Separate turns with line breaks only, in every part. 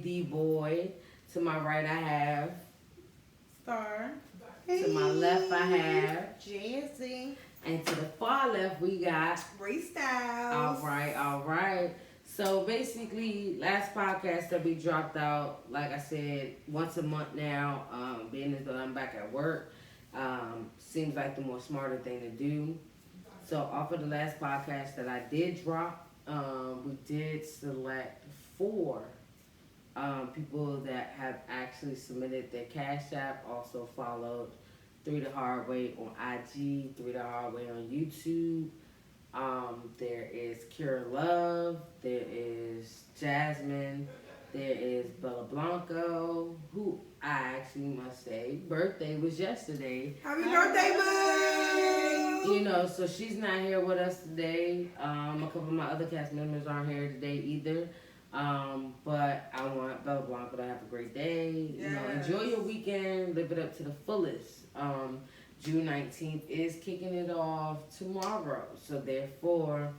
D Boy. To my right, I have.
Star.
To my left, I have.
Jazzy.
And to the far left, we got.
Ray Styles.
All right. So basically, last podcast that we dropped out, like I said, once a month now, being as though I'm back at work, seems like the more smarter thing to do. So off of the last podcast that I did drop, we did select 4 people that have actually submitted their Cash App, also followed 3 the Hard Way on IG, 3 the Hard Way on YouTube. There is Kira Love, there is Jasmine, there is Bella Blanco, who I actually must say, birthday was yesterday.
Happy birthday, boo!
You know, so she's not here with us today. A couple of my other cast members aren't here today either. But I want Bella Blanco to have a great day. You know, enjoy your weekend, live it up to the fullest. June 19th is kicking it off tomorrow. So therefore,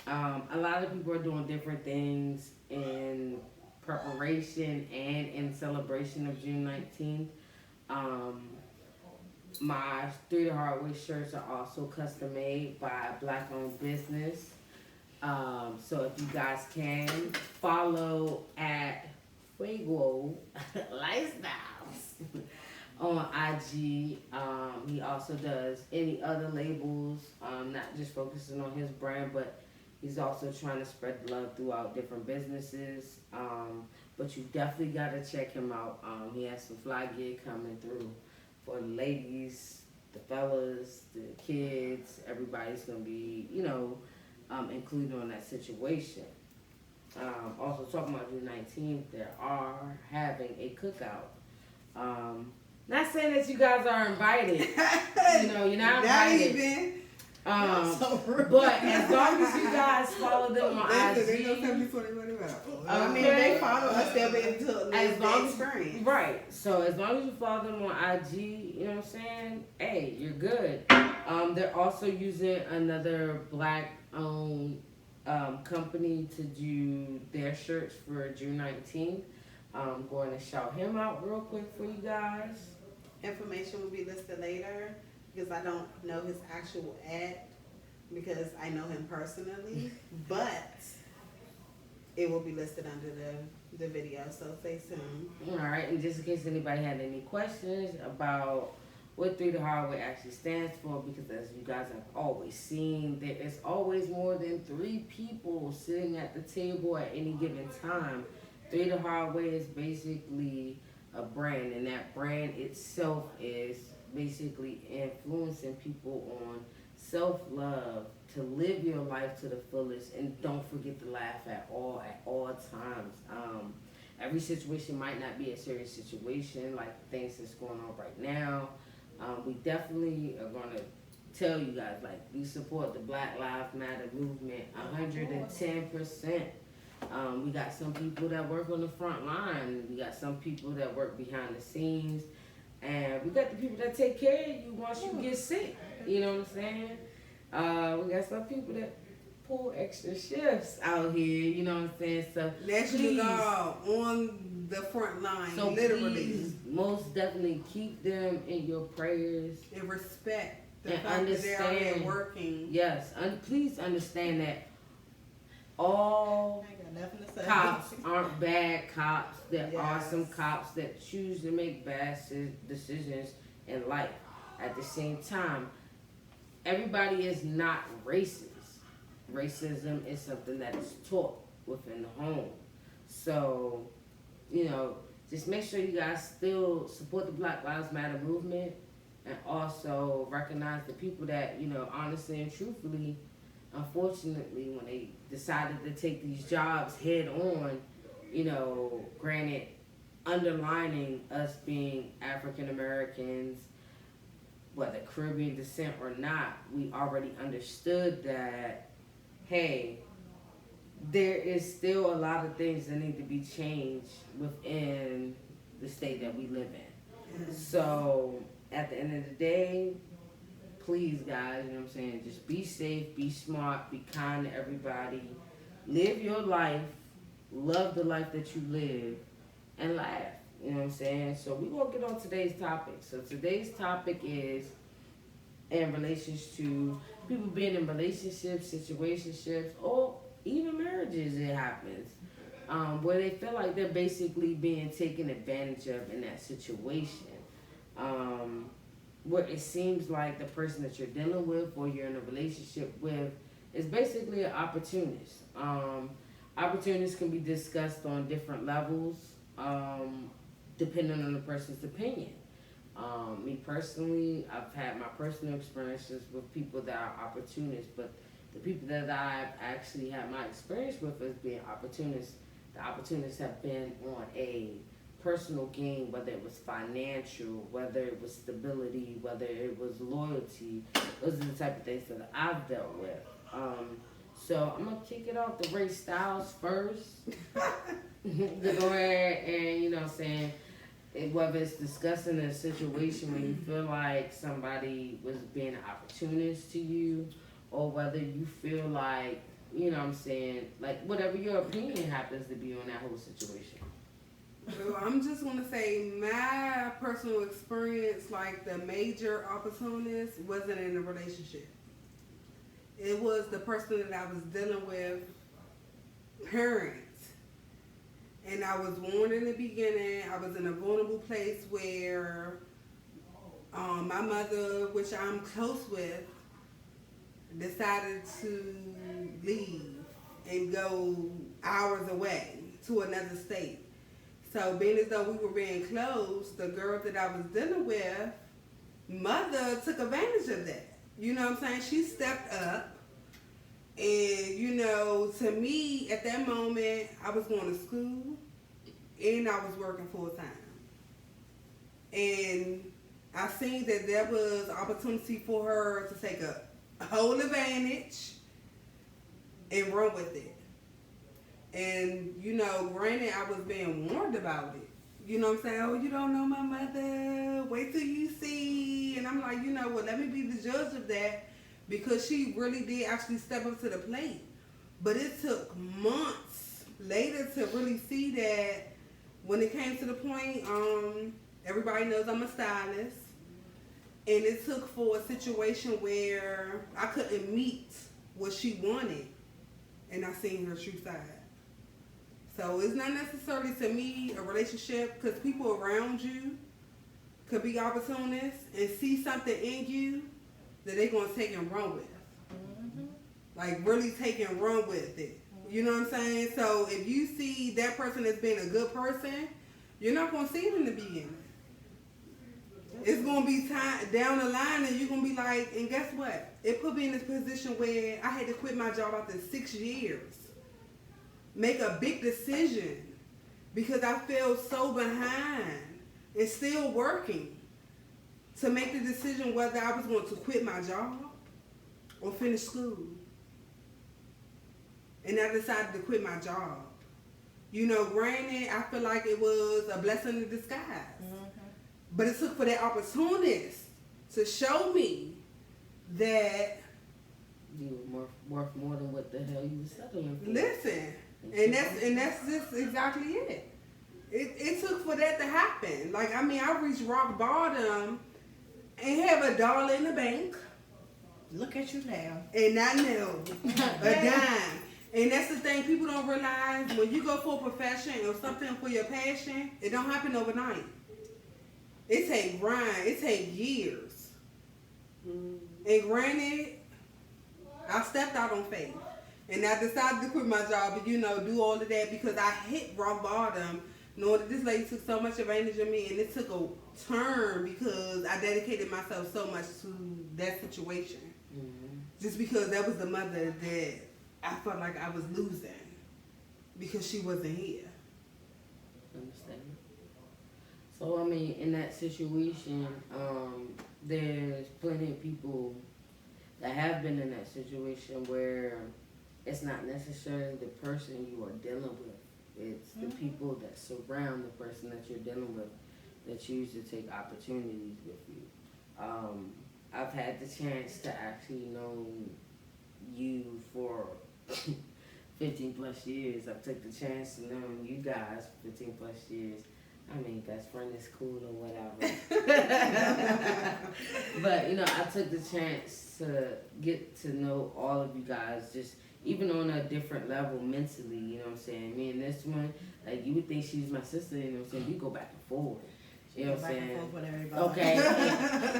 a lot of people are doing different things in preparation and in celebration of June 19th. My 3 the Hard Way shirts are also custom made by a black owned business. So if you guys can follow at Fuego Lifestyles on IG. He also does any other labels, not just focusing on his brand, but he's also trying to spread the love throughout different businesses. But you definitely got to check him out. He has some fly gear coming through for the ladies, the fellas, the kids. Everybody's going to be, you know, included on that situation. Also talking about June 19th, they are having a cookout. Not saying that you guys are invited. You know, you're not invited. But as long as you guys follow them on IG.
I mean, they follow us, they'll be able to live the experience.
Right. So as long as you follow them on IG, you know what I'm saying? Hey, you're good. They're also using another black-owned company to do their shirts for June 19th. I'm going to shout him out real quick for you guys.
Information will be listed later because I don't know his actual ad because I know him personally, but it will be listed under the video, so stay tuned.
Alright, and just in case anybody had any questions about what 3 the Hard Way actually stands for, because as you guys have always seen, there is always more than 3 people sitting at the table at any given time. 3 the Hard Way is basically a brand, and that brand itself is basically influencing people on self-love, to live your life to the fullest, and don't forget to laugh at all times. Every situation might not be a serious situation like things that's going on right now. We definitely are going to tell you guys, like, we support the Black Lives Matter movement 110%. We got some people that work on the front line. We got some people that work behind the scenes. And we got the people that take care of you once you get sick. You know what I'm saying? We got some people that pull extra shifts out here. You know what I'm saying? So
that's you on the front line,
so
literally.
Please, most definitely keep them in your prayers.
And respect the
and
fact
understand,
that they're out here working.
Yes, please understand that all cops aren't bad cops. There are some cops that choose to make bad decisions in life. At the same time, everybody is not racist. Racism is something that is taught within the home. So, you know, just make sure you guys still support the Black Lives Matter movement, and also recognize the people that, you know, honestly and truthfully, unfortunately, when they decided to take these jobs head on, you know, granted, underlining us being African Americans, whether Caribbean descent or not, we already understood that, hey, there is still a lot of things that need to be changed within the state that we live in. So, at the end of the day, please, guys, you know what I'm saying, just be safe, be smart, be kind to everybody, live your life, love the life that you live, and laugh. You know what I'm saying? So we're going to get on today's topic. So today's topic is in relation to people being in relationships, situationships, or even marriages. It happens where they feel like they're basically being taken advantage of in that situation. Where it seems like the person that you're dealing with or you're in a relationship with is basically an opportunist. Opportunists can be discussed on different levels, depending on the person's opinion. Me personally, I've had my personal experiences with people that are opportunists, but the people that I've actually had my experience with as being opportunists, the opportunists have been on a personal gain, whether it was financial, whether it was stability, whether it was loyalty. Those are the type of things that I've dealt with. So I'm gonna kick it off to Ray Styles first. To go ahead and, you know what I'm saying, whether it's discussing a situation where you feel like somebody was being an opportunist to you, or whether you feel like, you know what I'm saying, like whatever your opinion happens to be on that whole situation.
So I'm just going to say my personal experience, like the major opportunist, wasn't in a relationship. It was the person that I was dealing with, parents. And I was warned in the beginning. I was in a vulnerable place where my mother, which I'm close with, decided to leave and go hours away to another state. So being as though we were being close, the girl that I was dealing with, mother took advantage of that. You know what I'm saying? She stepped up. And, you know, to me, at that moment, I was going to school and I was working full time. And I seen that there was opportunity for her to take a whole advantage and run with it. And, you know, granted, I was being warned about it. You know what I'm saying? Oh, you don't know my mother. Wait till you see. And I'm like, you know what? Let me be the judge of that, because she really did actually step up to the plate. But it took months later to really see that when it came to the point, everybody knows I'm a stylist. And it took for a situation where I couldn't meet what she wanted. And I seen her true side. So it's not necessarily, to me, a relationship, because people around you could be opportunists and see something in you that they're going to take and run with. Mm-hmm. Like really take and run with it. You know what I'm saying? So if you see that person as being a good person, you're not going to see it in the beginning. It's going to be time down the line and you're going to be like, and guess what? It put me in this position where I had to quit my job after 6 years. Make a big decision because I felt so behind and still working to make the decision whether I was going to quit my job or finish school. And I decided to quit my job. You know, granted, I feel like it was a blessing in disguise. Mm-hmm. But it took for that opportunist to show me that
you were worth more than what the hell you were settling for.
Listen, and that's just exactly it. It took for that to happen. Like, I mean, I reached rock bottom and have $1 in the bank.
Look at you now.
And I know a dime. And that's the thing people don't realize. When you go for a profession or something for your passion, it don't happen overnight. It take grind. It take years. Mm. And granted, I stepped out on faith. And I decided to quit my job and, you know, do all of that because I hit rock bottom knowing that this lady took so much advantage of me, and it took a turn because I dedicated myself so much to that situation. Mm-hmm. Just because that was the mother that I felt like I was losing because she wasn't here.
Understand. So, I mean, in that situation, there's plenty of people that have been in that situation where it's not necessarily the person you are dealing with. It's the people that surround the person that you're dealing with that choose to take opportunities with you. I've had the chance to actually know you for 15 plus years. I took the chance to know you guys 15 plus years. I mean, best friend is cool or whatever. But, you know, I took the chance to get to know all of you guys, just even on a different level mentally, you know what I'm saying? Me and this one, like, you would think she's my sister, you know what I'm saying? We go back and forth. You know what I'm saying?
With everybody.
Okay.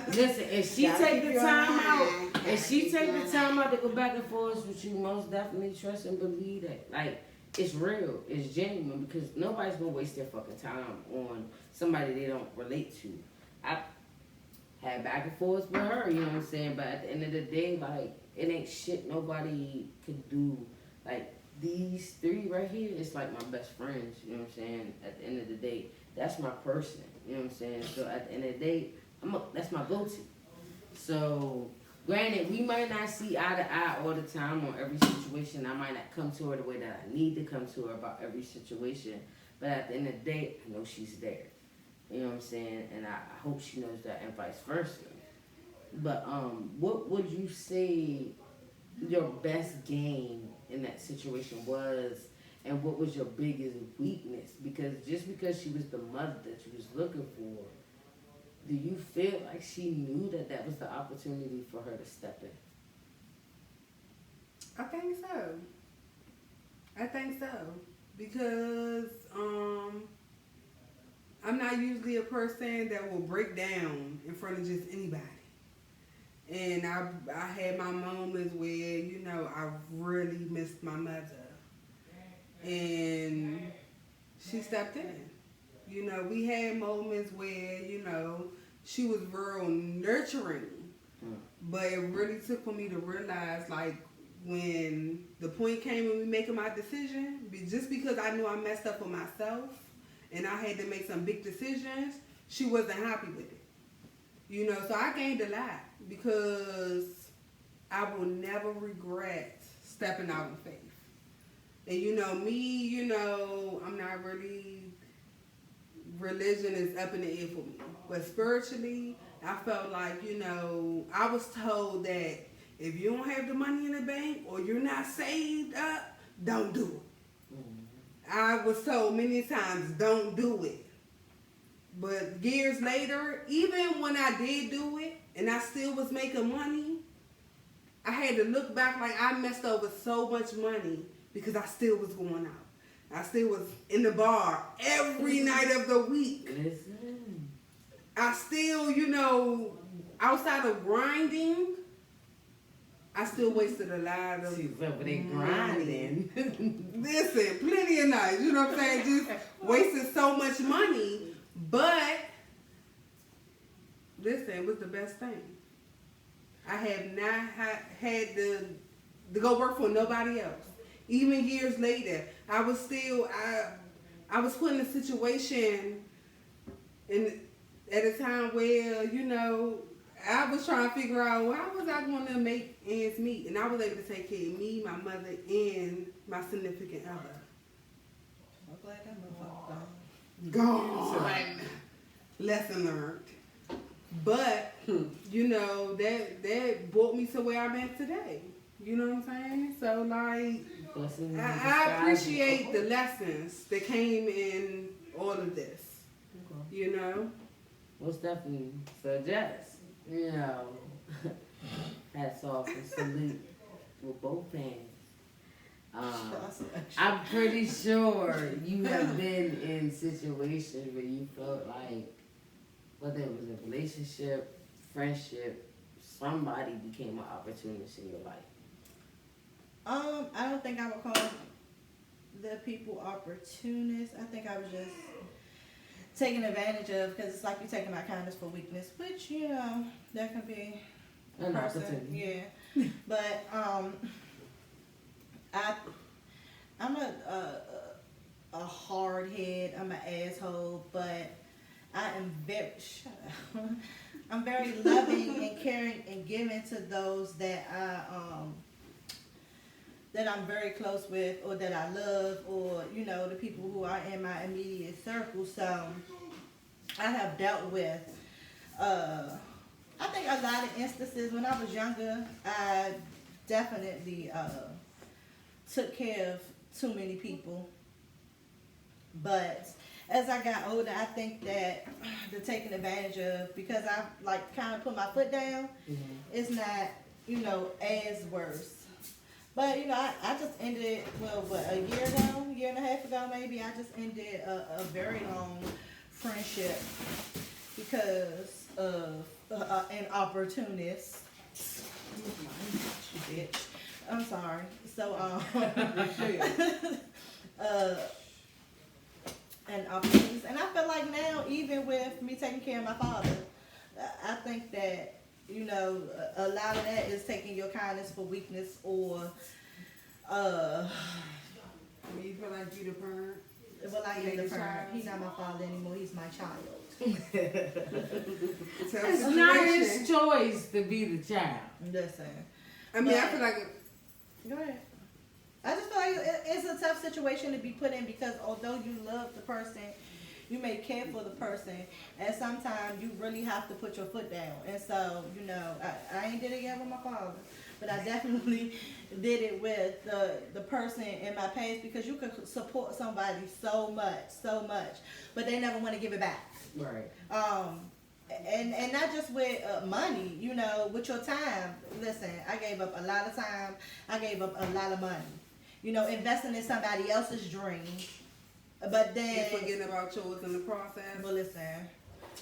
Listen, if she
Gotta
take
keep
the
your
time
mind.
out,
Gotta
if she
keep
take
your
the time out to go back and forth with you, most definitely trust and believe that. Like, it's real, it's genuine, because nobody's gonna waste their fucking time on somebody they don't relate to. I had back and forth with her, you know what I'm saying? But at the end of the day, like, it ain't shit nobody could do. Like, these three right here, it's like my best friends, you know what I'm saying? At the end of the day, that's my person, you know what I'm saying? So at the end of the day, that's my go-to. So, granted, we might not see eye to eye all the time on every situation. I might not come to her the way that I need to come to her about every situation. But at the end of the day, I know she's there. You know what I'm saying? And I hope she knows that, and vice versa. But what would you say your best game in that situation was, and what was your biggest weakness? Because just because she was the mother that you was looking for, do you feel like she knew that that was the opportunity for her to step in?
I think so. Because I'm not usually a person that will break down in front of just anybody. And I had my moments where, you know, I really missed my mother. And she stepped in. You know, we had moments where, you know, she was real nurturing. But it really took for me to realize, like, when the point came when we making my decision, just because I knew I messed up for myself and I had to make some big decisions, she wasn't happy with it. You know, so I gained a lot because I will never regret stepping out in faith. And you know, me, you know, I'm not really, religion is up in the air for me. But spiritually, I felt like, you know, I was told that if you don't have the money in the bank or you're not saved up, don't do it. I was told many times, don't do it. But years later, even when I did do it and I still was making money, I had to look back like I messed over so much money because I still was going out. I still was in the bar every night of the week.
Listen.
I still, you know, outside of grinding, I still wasted a lot of
She's over there grinding.
Listen, plenty of nights, you know what I'm saying? Just wasted so much money. But, listen, it was the best thing. I have not had to go work for nobody else. Even years later, I was still, I was put in a situation at a time where, you know, I was trying to figure out how was I going to make ends meet. And I was able to take care of me, my mother, and my significant other.
I'm glad that motherfucker gone.
Gone. Lesson learned. But, you know, that brought me to where I'm at today. You know what I'm saying? So, like, I appreciate the lessons that came in all of this. Okay. You know?
Most definitely. So, Jess, you know, hats off and salute with both hands. I'm pretty sure you have been in situations where you felt like, whether it was a relationship, friendship, somebody became an opportunist in your life.
I don't think I would call the people opportunists. I think I was just taken advantage of because it's like you're taking my kindness for weakness, which, you know, that can be
An opportunity.
Yeah. But I'm a hard head. I'm an asshole, but I am very I'm very loving and caring and giving to those that I'm very close with, or that I love, or, you know, the people who are in my immediate circle. So I have dealt with I think a lot of instances when I was younger. I definitely took care of too many people. But as I got older, I think that the taking advantage of, because I like kind of put my foot down, it's not, as worse. But, I just ended, a year and a half ago maybe, I just ended a very long friendship because of an opportunist. Bitch. I'm sorry. So, and opportunities. And I feel like now, even with me taking care of my father, I think that, a lot of that is taking your kindness for weakness, or,
You feel like you the parent?
well, I am the parent. He's not my father anymore. He's my child.
It's not his choice to be the child.
Listen.
I mean, I feel like
Go ahead. I just feel like it's a tough situation to be put in, because although you love the person, you may care for the person, and sometimes you really have to put your foot down. And so, I ain't did it yet with my father, but I definitely did it with the person in my past, because you could support somebody so much, but they never want to give it back.
Right.
And not just with money, with your time. Listen, I gave up a lot of time. I gave up a lot of money. Investing in somebody else's dream. But then...
and forgetting about yours in the process.
Well, listen.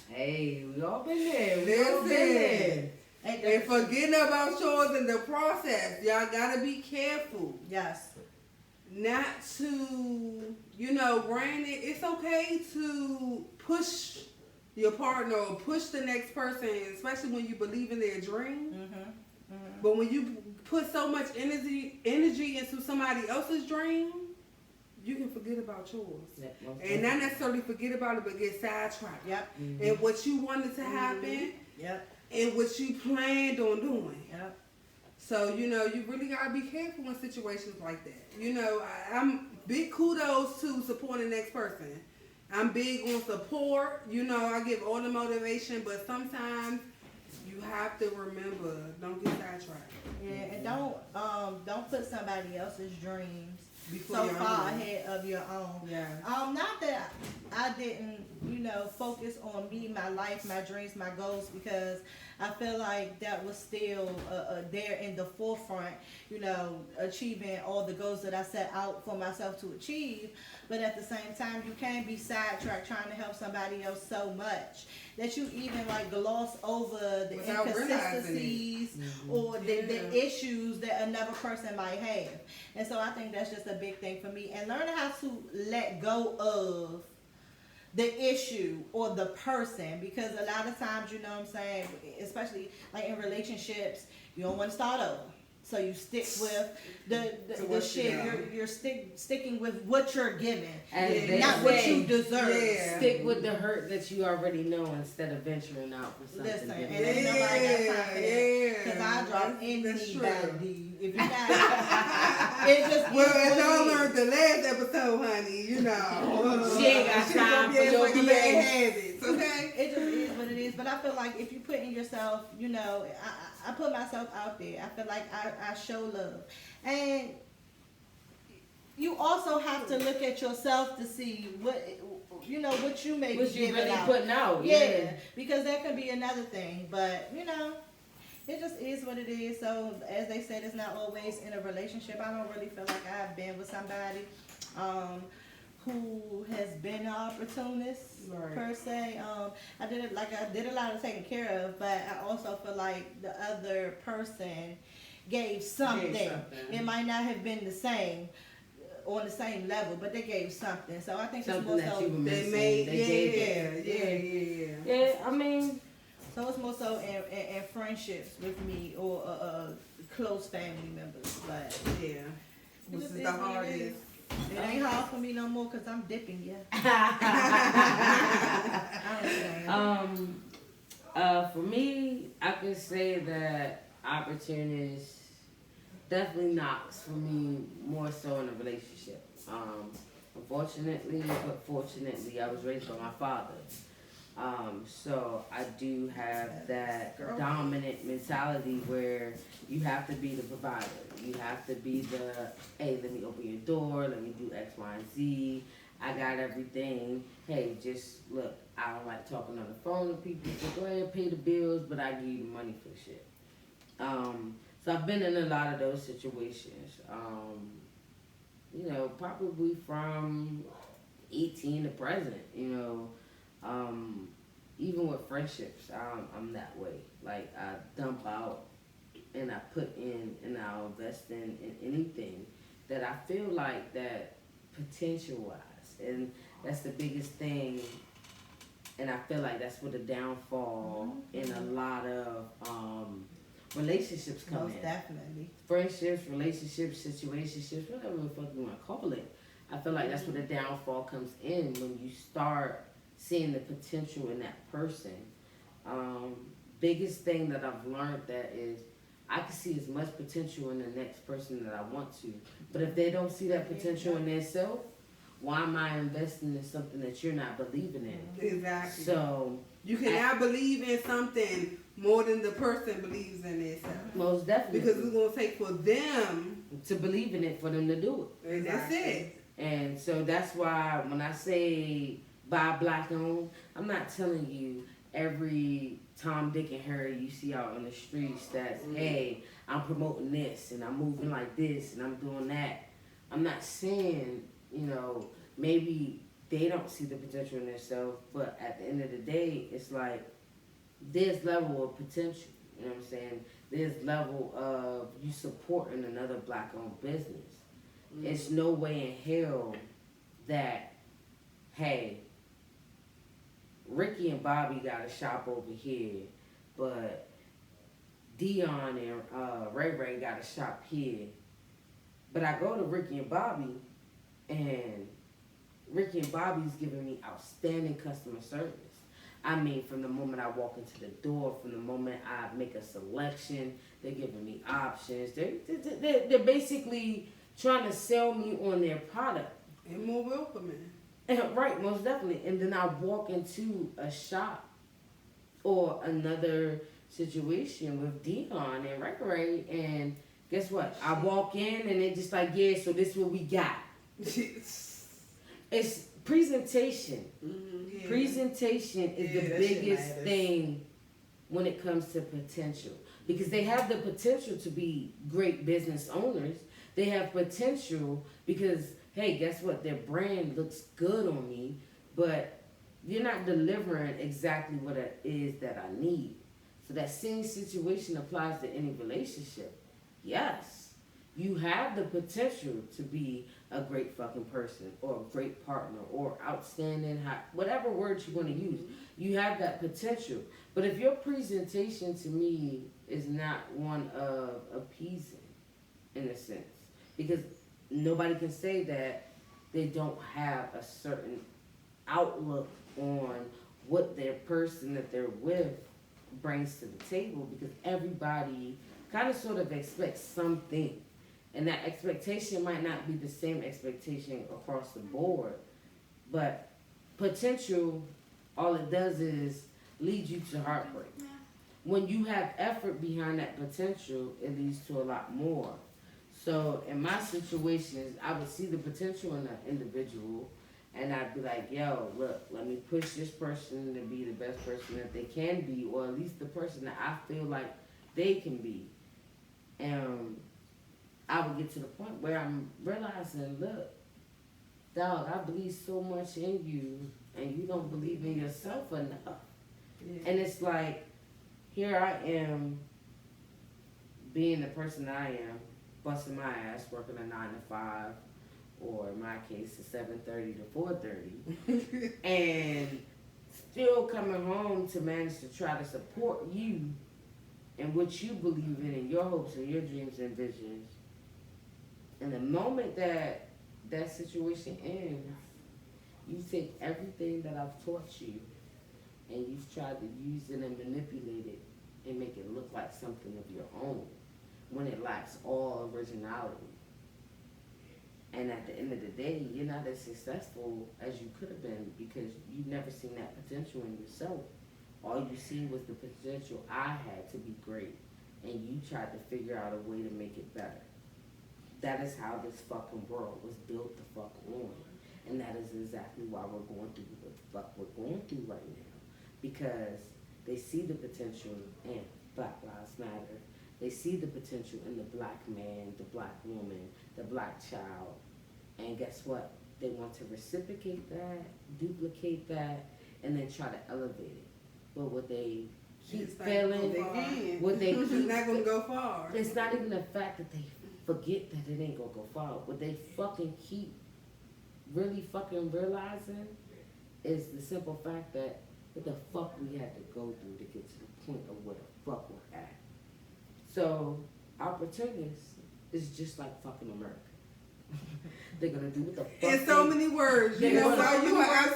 Hey, we all been there. We all been there.
And forgetting about yours in the process. Y'all gotta be careful.
Yes.
Not to, granted, it's okay to push your partner or push the next person, especially when you believe in their dream. But when you put so much energy into somebody else's dream, you can forget about yours. And not necessarily forget about it, but get sidetracked.
Yep.
And what you wanted to happen.
Yep.
And what you planned on doing.
Yep.
So, you really got to be careful in situations like that. I'm big kudos to supporting the next person. I'm big on support. I give all the motivation, but sometimes you have to remember, don't get sidetracked.
Yeah, and don't put somebody else's dreams
Before
so
your
far
own.
ahead of your own.
Yeah.
Not that I didn't, focus on me, my life, my dreams, my goals, because I feel like that was still there in the forefront, achieving all the goals that I set out for myself to achieve. But at the same time, you can't be sidetracked trying to help somebody else so much that you even gloss over the
Without
inconsistencies or the issues that another person might have. And so I think that's just a big thing for me. And learning how to let go of the issue or the person, because a lot of times, especially in relationships, you don't want to start over. So you stick with the shit. You're sticking with what you're given, not what you deserve.
Yeah.
Stick with the hurt that you already know instead of venturing out for something
Listen,
different.
and ain't nobody got time for that. Because I drop anybody. If you not, it just
as y'all learned the last episode, honey,
She ain't got time for your
bad habits, okay?
It just is what it is. But I feel like if you put in yourself, I put myself out there. I feel like I show love. And you also have to look at yourself to see what you may
What
be
you
giving
really
out.
putting out.
Yeah, because that could be another thing. But, it just is what it is. So, as they said, it's not always in a relationship. I don't really feel like I've been with somebody who has been an opportunist, per se. I did a lot of taking care of, but I also feel like the other person gave something. It might not have been the same, on the same level, but they gave something. So I think
Something
it's more
that
so
you were missing.
Yeah.
I mean,
so it's more so in friendships with me or close family members. But
Yeah. Which is the hardest.
It ain't hard for me no more because I'm dipping, yeah.
For me, I could say that opportunists definitely knocks for me more so in a relationship. Unfortunately, but fortunately, I was raised by my father. So I do have that dominant mentality where you have to be the provider. You have to be the, hey, let me open your door, let me do X, Y, and Z. I got everything. Hey, just look, I don't like talking on the phone to people, so go ahead and pay the bills, but I give you the money for shit. So I've been in a lot of those situations. You know, probably from 18 to present, you know. Even with friendships, I'm that way. Like, I dump out and I put in and I'll invest in anything that I feel like that potential-wise. And that's the biggest thing. And I feel like that's where the downfall in a lot of relationships come
Most
in.
definitely.
Friendships, relationships, situationships, whatever the fuck you want to call it. I feel like that's where the downfall comes in when you start seeing the potential in that person. Biggest thing that I've learned that is I can see as much potential in the next person that I want to. But if they don't see that potential in themselves, why am I investing in something that you're not believing in?
Exactly.
So
you cannot believe in something more than the person believes in itself.
most definitely.
Because it's gonna take for them
to believe in it for them to do it.
and that's it.
And so that's why when I say buy black owned, I'm not telling you every Tom, Dick, and Harry you see out on the streets that's, hey, I'm promoting this and I'm moving like this and I'm doing that. I'm not saying, you know, maybe they don't see the potential in themselves, but at the end of the day, it's like there's level of potential. You know what I'm saying? There's level of you supporting another black owned business. It's no way in hell that, hey, Ricky and Bobby got a shop over here, but Dion and Ray Ray got a shop here. But I go to Ricky and Bobby, and Ricky and Bobby's giving me outstanding customer service. I mean, from the moment I walk into the door, from the moment I make a selection, they're giving me options. They're basically trying to sell me on their product.
And more welcoming.
Right, most definitely. And then I walk into a shop or another situation with Dion and Ray, and guess what? I walk in and they're just like, yeah, so this is what we got. It's presentation.
Yeah.
Presentation is the biggest thing when it comes to potential. Because they have the potential to be great business owners. They have potential because, hey, guess what? Their brand looks good on me, but you're not delivering exactly what it is that I need. So that same situation applies to any relationship. Yes, you have the potential to be a great fucking person or a great partner or outstanding, whatever words you want to use. You have that potential. But if your presentation to me is not one of appeasing, in a sense, because nobody can say that they don't have a certain outlook on what their person that they're with brings to the table, because everybody kind of sort of expects something. And that expectation might not be the same expectation across the board. But potential, all it does is lead you to heartbreak. When you have effort behind that potential, it leads to a lot more. So in my situations, I would see the potential in an individual, and I'd be like, yo, look, let me push this person to be the best person that they can be, or at least the person that I feel like they can be. And I would get to the point where I'm realizing, look, dog, I believe so much in you, and you don't believe in yourself enough. Yeah. And it's like, here I am, being the person I am, busting my ass, working a 9 to 5, or in my case, a 7:30 to 4:30, and still coming home to manage to try to support you and what you believe in your hopes and your dreams and visions. And the moment that that situation ends, you take everything that I've taught you and you've tried to use it and manipulate it and make it look like something of your own when it lacks all originality. And at the end of the day, you're not as successful as you could have been because you never seen that potential in yourself. All you seen was the potential I had to be great, and you tried to figure out a way to make it better. That is how this fucking world was built the fuck on. And that is exactly why we're going through what the fuck we're going through right now. Because they see the potential in Black Lives Matter. They see the potential in the black man, the black woman, the black child. And guess what? They want to reciprocate that, duplicate that, and then try to elevate it. But what they keep failing, what they keep,
it's not gonna go far.
It's not even the fact that they forget that it ain't gonna go far. What they fucking keep really fucking realizing is the simple fact that what the fuck we had to go through to get to the point of where the fuck we're at. So, Opportunists is just like fucking America. They're gonna do what the fuck.
In so many words, you know why you are.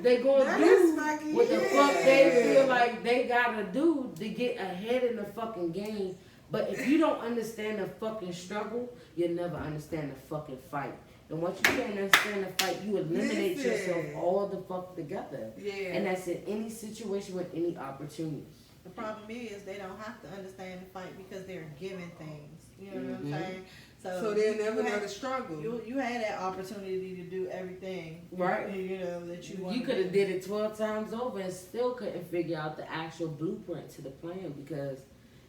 They're gonna do what the fuck they feel like they gotta do to get ahead in the fucking game. But if you don't understand the fucking struggle, you'll never understand the fucking fight. And once you can't understand the fight, you eliminate yourself all the fuck together.
Yeah.
And that's in any situation with any opportunity.
The problem is they don't have to understand the fight because they're given things. You know what I'm saying?
So they'll never know the struggle.
You had that opportunity to do everything,
right?
You know that you wanted.
You could have did it 12 times over and still couldn't figure out the actual blueprint to the plan because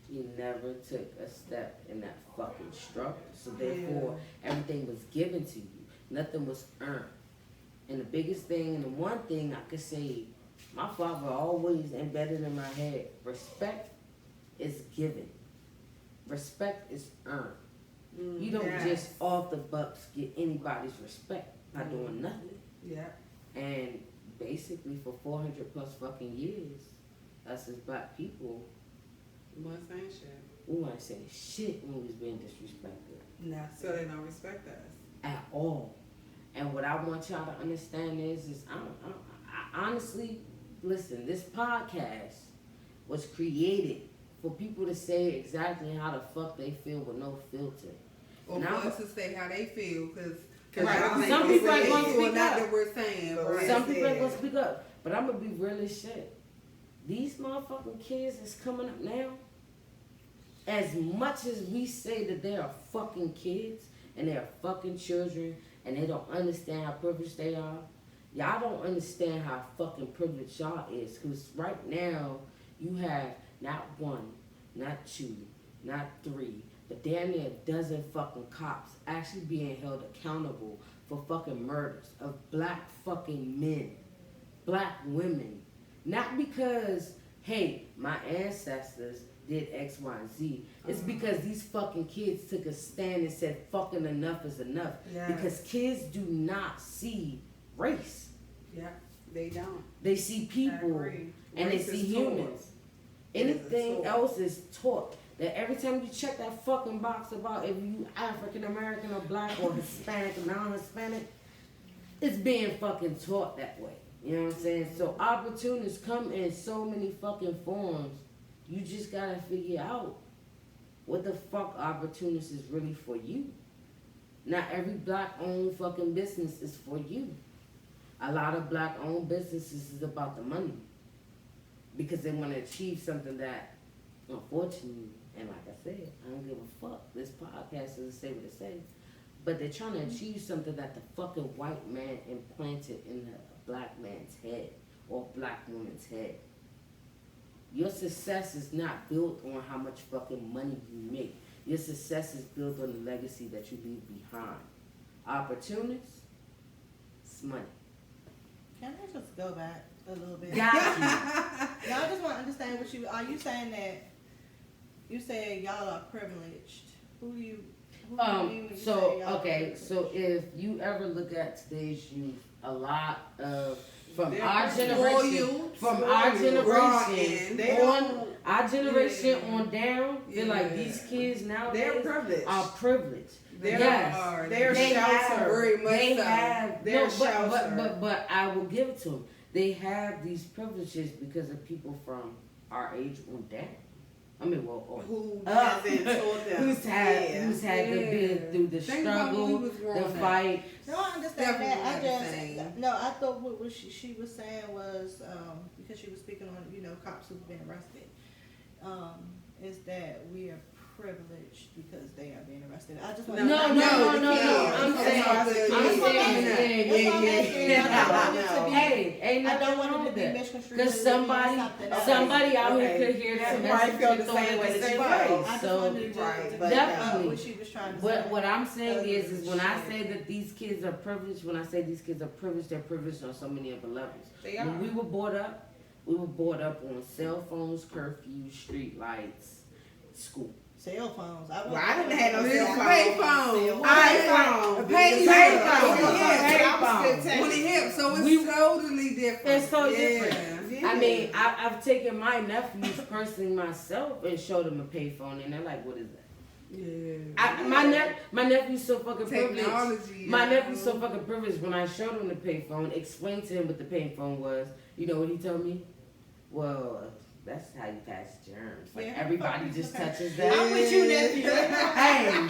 you never took a step in that fucking struggle. So therefore, everything was given to you. Nothing was earned. And the biggest thing, and the one thing I could say, my father always embedded in my head: respect is given. Respect is earned. You don't just off the bucks get anybody's respect by doing nothing.
Yeah.
And basically for 400 plus fucking years, us as black people,
we weren't saying shit.
We weren't saying shit when we was being disrespected.
No.
So they don't respect us.
At all. And what I want y'all to understand is I honestly, listen, this podcast was created for people to say exactly how the fuck they feel with no filter.
Or for us to say how they feel, because
some people ain't gonna speak up.
Not that we're saying.
Some people ain't gonna speak up. But I'm gonna be real as shit. These motherfucking kids that's coming up now, as much as we say that they are fucking kids and they are fucking children and they don't understand how privileged they are, y'all don't understand how fucking privileged y'all is. Because right now, you have not one, not two, not three, but damn near a dozen fucking cops actually being held accountable for fucking murders of black fucking men, black women. Not because, hey, my ancestors did X, Y, and Z. It's because these fucking kids took a stand and said fucking enough is enough. Yes. Because kids do not see race.
Yeah,
they don't.
They see people and they see humans. Anything else is taught. That every time you check that fucking box about if you African American or black or Hispanic or non-Hispanic, it's being fucking taught that way. You know what I'm saying? So opportunities come in so many fucking forms. You just gotta figure out what the fuck opportunities is really for you. Not every black owned fucking business is for you. A lot of black owned businesses is about the money. Because they want to achieve something that, unfortunately, and like I said, I don't give a fuck. This podcast doesn't say what it says. But they're trying to achieve something that the fucking white man implanted in the black man's head or black woman's head. Your success is not built on how much fucking money you make. Your success is built on the legacy that you leave behind. Opportunities, it's money.
Can I just go back a little bit?
Got
you. Y'all just want to understand what you, are you saying that, you say y'all are privileged. Who do you mean when you say y'all
okay, so if you ever look at today's youth, a lot of from our generation on down, they're like these kids nowadays are privileged.
They're sheltered.
But I will give it to them. They have these privileges because of people from our age on down. I mean, well,
who hasn't told them.
who's had to be through the
Think about when we
struggle,
was
the
growing up.
fight.
No, I understand
Definitely
that. I
understand.
just no. I thought what she was saying was because she was speaking on cops who've been arrested. Is that we are privileged because they are being arrested. I just want
No. I'm saying, hey, ain't
I
nothing
don't
wrong
want it
with
to be
that.
misconstrued.
Because somebody out here could hear that
Somebody
message
feel
and
the
throw
same
it
way
the
that
same
you
way.
feel.
I just
So
wanted to
right, but
definitely.
what she was trying to say.
What I'm saying is when I say that these kids are privileged, when I say these kids are privileged, they're privileged on so many other levels.
They are.
When we were brought up on cell phones, curfews, street lights, school.
Cell phones. I
didn't have no cell phone.
Payphone.
iPhone.
Payphone. When it hit, so it's totally different.
It's so different.
Yeah.
I mean, I've taken my nephews personally myself and showed them a payphone, and they're like, "What is that?"
Yeah.
My nephew's so fucking privileged.
Technology.
My nephew's so fucking privileged. When I showed him the payphone, explained to him what the payphone was, you know what he told me? Well, that's how you pass germs. Like everybody just touches that.
I'm with you, nephew.
Hey,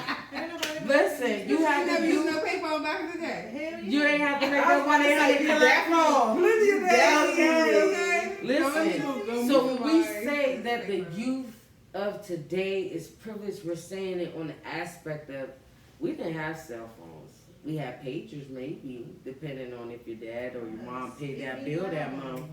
listen, you have
never
to
used
do.
no payphone back in the day.
You ain't have to make that 1-800 call.
Plenty of that. Okay.
Listen, so when we say that the youth of today is privileged, we're saying it on the aspect of we didn't have cell phones. We had pagers, maybe, depending on if your dad or your mom paid that bill that month.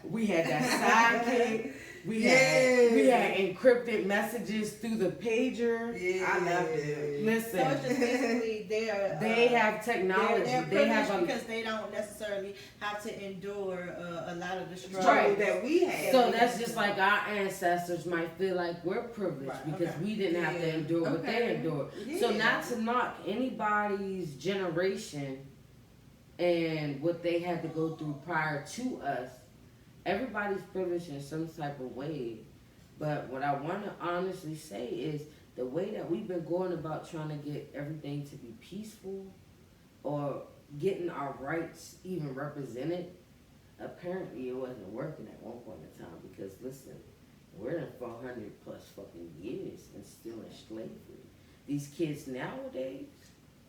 We had that sidekick. We had encrypted messages through the pager.
Yeah.
I loved it.
Listen,
So it's just basically
they have technology.
They're
They have
privileged because they don't necessarily have to endure a lot of the struggle
Right.
that we had.
So that's just like our ancestors might feel like we're privileged because we didn't have to endure what they endured. So not to knock anybody's generation and what they had to go through prior to us. Everybody's privileged in some type of way. But what I want to honestly say is the way that we've been going about trying to get everything to be peaceful or getting our rights even represented, apparently it wasn't working at one point in time because listen, we're in 400 plus fucking years and still in slavery. These kids nowadays,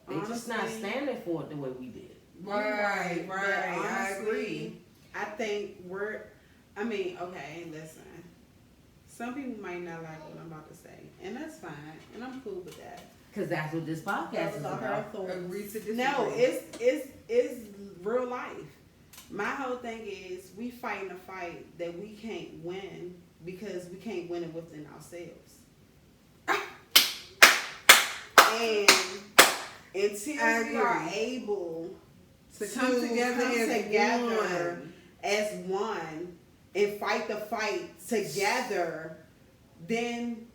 they just not standing for it the way we did.
Right.
But
I
honestly,
agree.
I think okay, listen. Some people might not like what I'm about to say, and that's fine, and I'm cool with that.
Because that's what this podcast is about.
Agree to disagree.
No, it's real life. My whole thing is we fighting a fight that we can't win because we can't win it within ourselves. And until we are able
to come together
as one and fight the fight together, then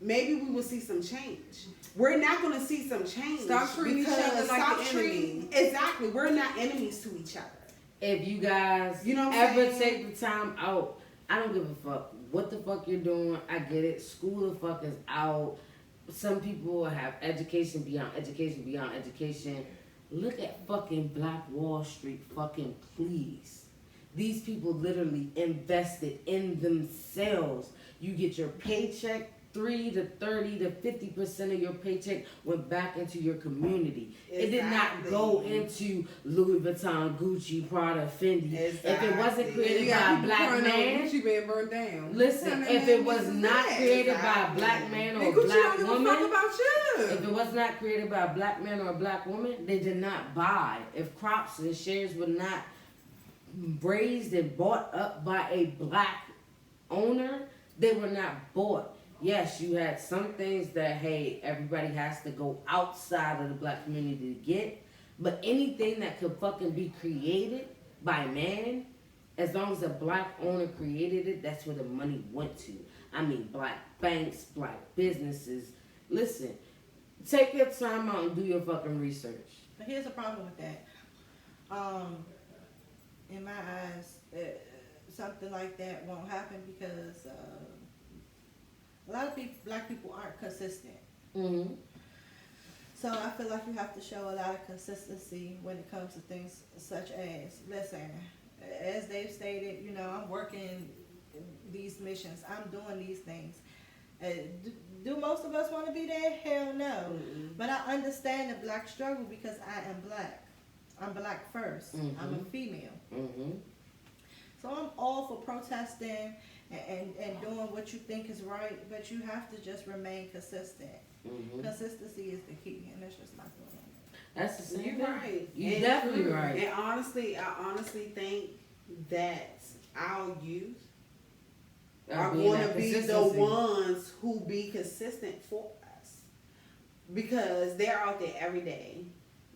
maybe we will see some change. We're not going to see some change.
Stop treating each other like the enemy.
Exactly. We're not enemies to each other.
If you guys ever take the time out, I don't give a fuck what the fuck you're doing. I get it. School the fuck is out. Some people have education beyond education beyond education. Look at fucking Black Wall Street, fucking please. These people literally invested in themselves. You get your paycheck, 3 to 30 to 50% of your paycheck went back into your community. Exactly. It did not go into Louis Vuitton, Gucci, Prada, Fendi. Exactly. If it wasn't created by a black man,
Gucci being burned down.
Listen, if it was not created by a black man or a black woman, if it was not created by a black man or a black woman, they did not buy. If crops and shares were not raised and bought up by a black owner, they were not bought. Yes, you had some things that, hey, everybody has to go outside of the black community to get, but anything that could fucking be created by man, as long as a black owner created it, that's where the money went to. I mean, black banks, black businesses. Listen, take your time out and do your fucking research.
But here's the problem with that. In my eyes, something like that won't happen because a lot of black people aren't consistent.
Mm-hmm.
So I feel like you have to show a lot of consistency when it comes to things such as, listen, as they've stated, I'm working these missions, I'm doing these things. Do most of us want to be there? Hell no.
Mm-mm.
But I understand the black struggle because I am black. I'm black 1st. I'm a female.
Mm-hmm.
So I'm all for protesting and doing what you think is right, but you have to just remain consistent.
Mm-hmm.
Consistency is the key, and that's just my feeling.
That's the same.
You're right.
You're definitely right.
And honestly, I honestly think that our youth are going to be the ones who be consistent for us, because they're out there every day.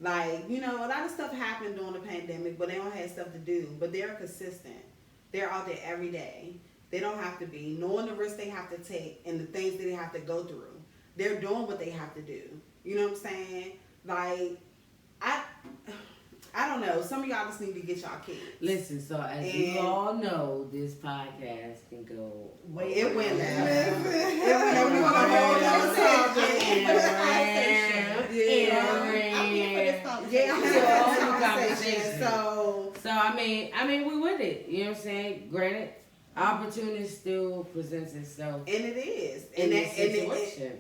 Like, you know, a lot of stuff happened during the pandemic, but they don't have stuff to do. But they're consistent. They're out there every day. They don't have to be, knowing the risks they have to take and the things that they have to go through. They're doing what they have to do. You know what I'm saying? Like, I don't know. Some of y'all just need to get y'all kids.
Listen, so as you all know, this podcast can go.
It went now.
Listen.
It went over a whole other subject.
I'm here for this conversation.
So
I mean, we with it. You know what I'm saying? Granted, Opportunist still presents itself
and it is.
in
And
this situation.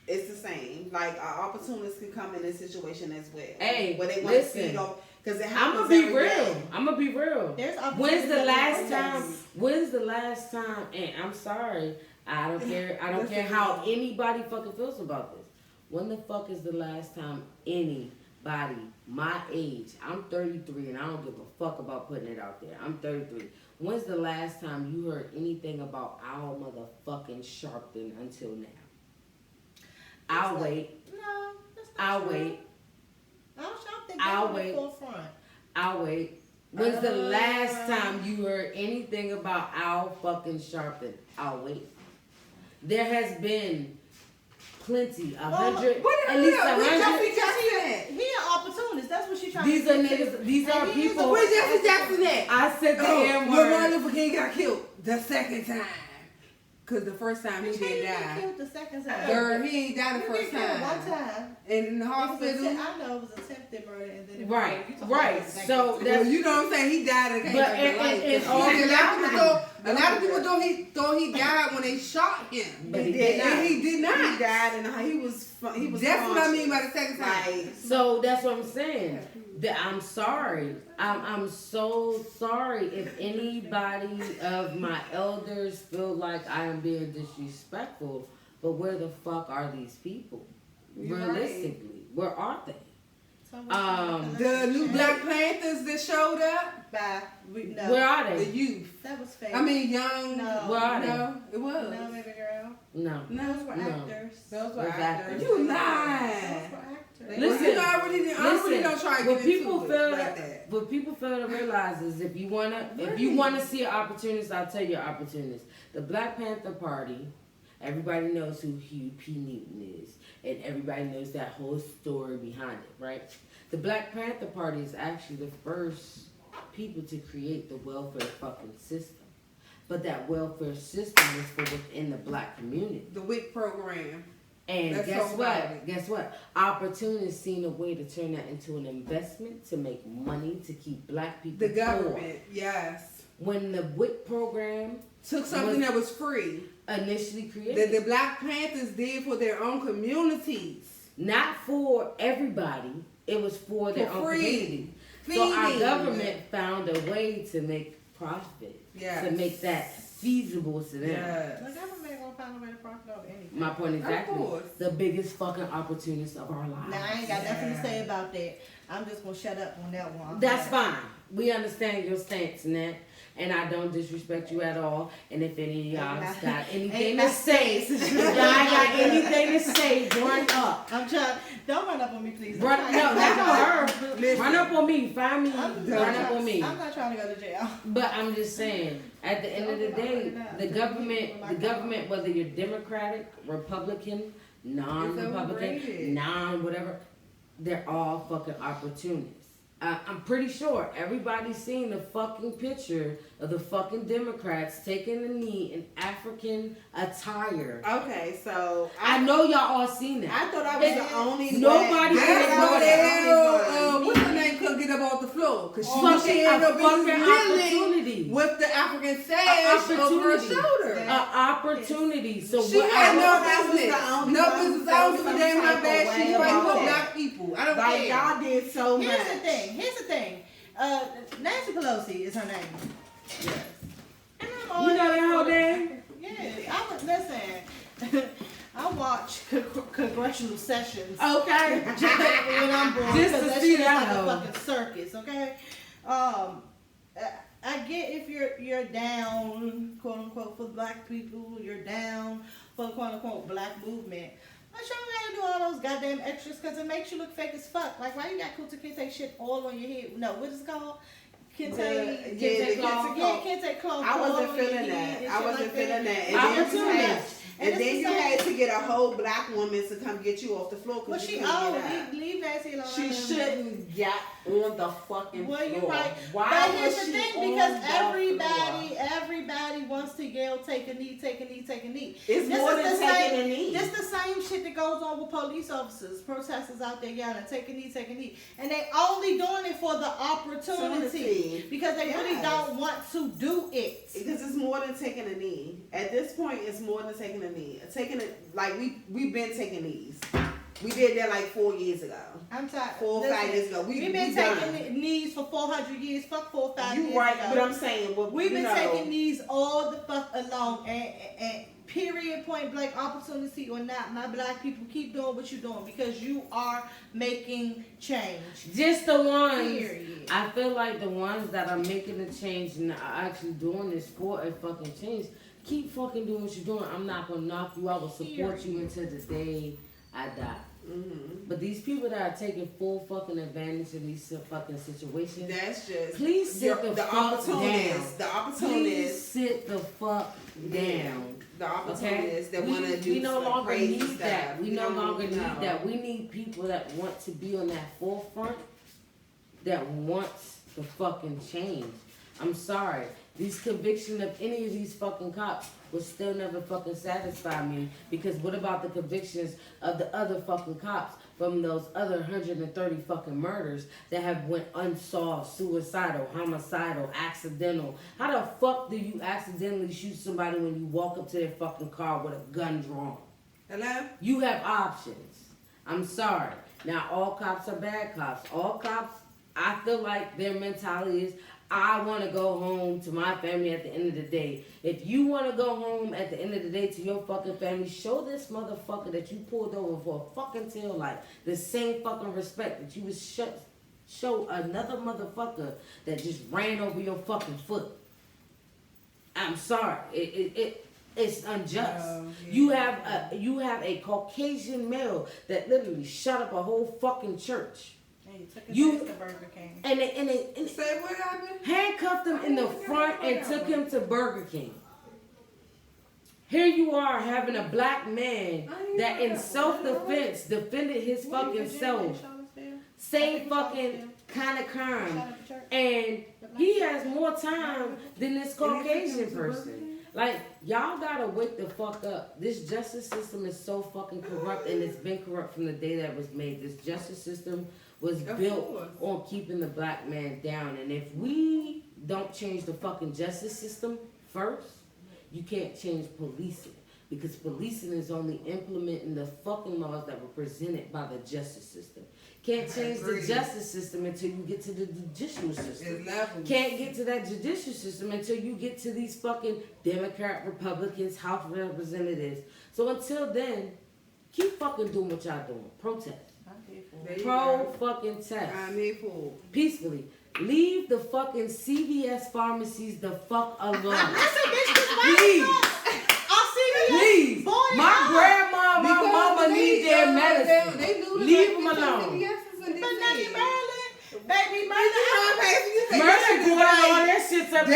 it's the same. Like, opportunists can come in this situation as well.
Hey,
where they want to
listen.
feed off, because it
I'm
happens
gonna be
every
real.
day.
I'm gonna be real.
There's
When's the last
opportunities
time? When's the last time? And I'm sorry, I don't care. I don't care how anybody fucking feels about this. When the fuck is the last time anybody my age? I'm 33 and I don't give a fuck about putting it out there. I'm 33. When's the last time you heard anything about our motherfucking Sharpton until now? I'll wait.
No, that's not
I'll
true.
wait.
I'll
wait.
Forefront.
I'll wait. When's the last time you heard anything about Al fucking Sharpton? I'll wait. There has been plenty, 100, at least 100.
He an opportunist. That's what she's trying
These
to
are
say.
niggas. These are people.
Where's Jesse Jackson at?
I said the
When
N
Martin
word.
Luther King got killed the second time. Because the first time he
He
didn't
got
die.
killed the second time.
Third, he ain't died the
He
first
got killed
time.
one time.
And in the
It was
hospital.
I know it was attempted murder, and then it
Right,
was,
right. So
Well,
that's
you know what I'm saying? He died and came
But
back to
in
life.
all
A lot of people thought he died when they shot him.
But he
did
did
not.
And he did not.
He died, and he was.
That's what I mean by the second time.
Like,
so that's what I'm saying. That I'm sorry. I'm so sorry if anybody of my elders feel like I am being disrespectful. But where the fuck are these people?
You're
Realistically, where are they?
The new Black Panthers that showed up,
No.
Where are
the
they?
youth.
That was fake.
I mean, young.
No.
Where are they?
No, it was.
No, baby girl.
No.
Those were
No.
actors.
Those were
Those
actors.
actors.
You
Those
lying.
were actors.
Listen,
You know, I really don't try to
what
get
people
into
feel
it like that.
what people fail to realize is if you wanna see an opportunist, I'll tell you an opportunist. The Black Panther Party, everybody knows who Hugh P. Newton is, and everybody knows that whole story behind it, right? The Black Panther Party is actually the first people to create the welfare fucking system. But that welfare system is for within the black community.
The WIC program.
And
That's
guess
so
what?
right.
Guess what? Opportunists seen a way to turn that into an investment to make money to keep black people
The
poor.
government, yes.
When the WIC program
Took something that was free.
initially
That
created,
the Black Panthers did for their own communities.
not for everybody, it was for their
For
own
free.
community. So our
Feeding.
government found a way to make profit,
Yes.
to make that feasible to them.
Yes.
The government gonna find a way to profit off anything.
My point exactly.
Of course.
The biggest fucking opportunist of our lives.
Now I ain't got nothing to say about that. I'm just gonna shut up on that one.
That's fine. We understand your stance in that. And I don't disrespect you at all. And if any of y'all got anything to say, if y'all got anything to say, run up.
I'm trying. Don't run up on me, please.
Run, no, not on her.
Listen.
Run up on me. Find me.
I'm
Run up on me.
I'm not trying to go to jail.
But I'm just saying, at the end of the day, the government, whether you're Democratic, Republican, non-Republican,
overrated.
non-whatever, they're all fucking opportunists. I'm pretty sure everybody's seen the fucking picture of the fucking Democrats taking the knee in African attire.
okay, so
I know y'all all seen that.
I thought I was the only
Nobody
black-
can
That's
ignore
why
that.
what's her name couldn't get up off the floor. Because she
Fucking
ended up
a fucking
really,
opportunity.
with the African sash over her shoulder.
Opportunity. So
she had no business.
I
don't give a damn how bad she fighting for black people. I don't care.
Y'all did so much.
Here's the thing. Nancy Pelosi is her name. Yes. And I'm
you know that whole name?
Listen. I watch congressional sessions.
Okay.
When I'm bored,
just to see that
like a fucking circus. Okay. I get if you're down, quote unquote, for black people. You're down for the quote unquote black movement. But you don't gotta do all those goddamn extras because it makes you look fake as fuck. Like, why you got kente shit all on your head? No, what is it called? Kente cloth.
I wasn't feeling that. And then you had to get a whole black woman to come get you off the floor.
Well, she leave Nancy alone.
She shouldn't get on the fucking floor.
You're right.
Why
but here's the thing, because everybody wants to yell, take a knee.
It's more than taking a knee.
This the same shit that goes on with police officers, protesters out there yelling, take a knee. And they only doing it for the opportunity. Because they really don't want to do it.
Because it's more than taking a knee. At this point, it's more than taking a knee. Like we've been taking knees. We did that like 4 years ago.
I'm tired.
4 or 5 years ago.
We've been taking knees for 400 years. Fuck 4 or 5 years
You right,
ago.
but I'm saying, well,
we've been taking knees all the fuck along, and period, point blank, opportunity or not, my black people, keep doing what you're doing because you are making change.
Just the ones.
Period.
I feel like the ones that are making the change and are actually doing this for a fucking change. Keep fucking doing what you're doing. I'm not gonna knock you. I will support you until the day I die.
Mm-hmm.
But these people that are taking full fucking advantage of these fucking situations,
that's just
please sit the fuck down.
The opportunists.
Please sit the fuck down.
The opportunists that want to do
we no longer need
stuff.
that. We no longer need that. We need people that want to be on that forefront, that wants the fucking change. I'm sorry. These convictions of any of these fucking cops will still never fucking satisfy me, because what about the convictions of the other fucking cops from those other 130 fucking murders that have went unsolved, suicidal, homicidal, accidental? How the fuck do you accidentally shoot somebody when you walk up to their fucking car with a gun drawn?
Hello?
You have options. I'm sorry. Now, all cops are bad cops. All cops, I feel like their mentality is, I want to go home to my family at the end of the day. If you want to go home at the end of the day to your fucking family, show this motherfucker that you pulled over for a fucking tail light the same fucking respect that you would show another motherfucker that just ran over your fucking foot. I'm sorry. It's unjust.
Yeah.
You have a Caucasian male that literally shut up a whole fucking church.
You took his ass to Burger King.
And they
Say what happened?
handcuffed him in the front and took him to Burger King. Here you are having a black man that in self-defense defended his fucking self. Same fucking kind of crime. And he has more time than this Caucasian person. Like, y'all gotta wake the fuck up. This justice system is so fucking corrupt, and it's been corrupt from the day that it was made. This justice system was built on keeping the black man down. And if we don't change the fucking justice system first, you can't change policing. Because policing is only implementing the fucking laws that were presented by the justice system. Can't change the justice system until you get to the judicial system. Can't get to that judicial system until you get to these fucking Democrat, Republicans, House Representatives. So until then, keep fucking doing what y'all doing. Protest. Pro-fucking-test.
I'm here for
peacefully. Leave the fucking CVS pharmacies the fuck alone.
Please.
Please. My grandma, my mama need their medicine. Leave them alone.
But not in Maryland. Baby, Maryland.
Maryland doing all that shit up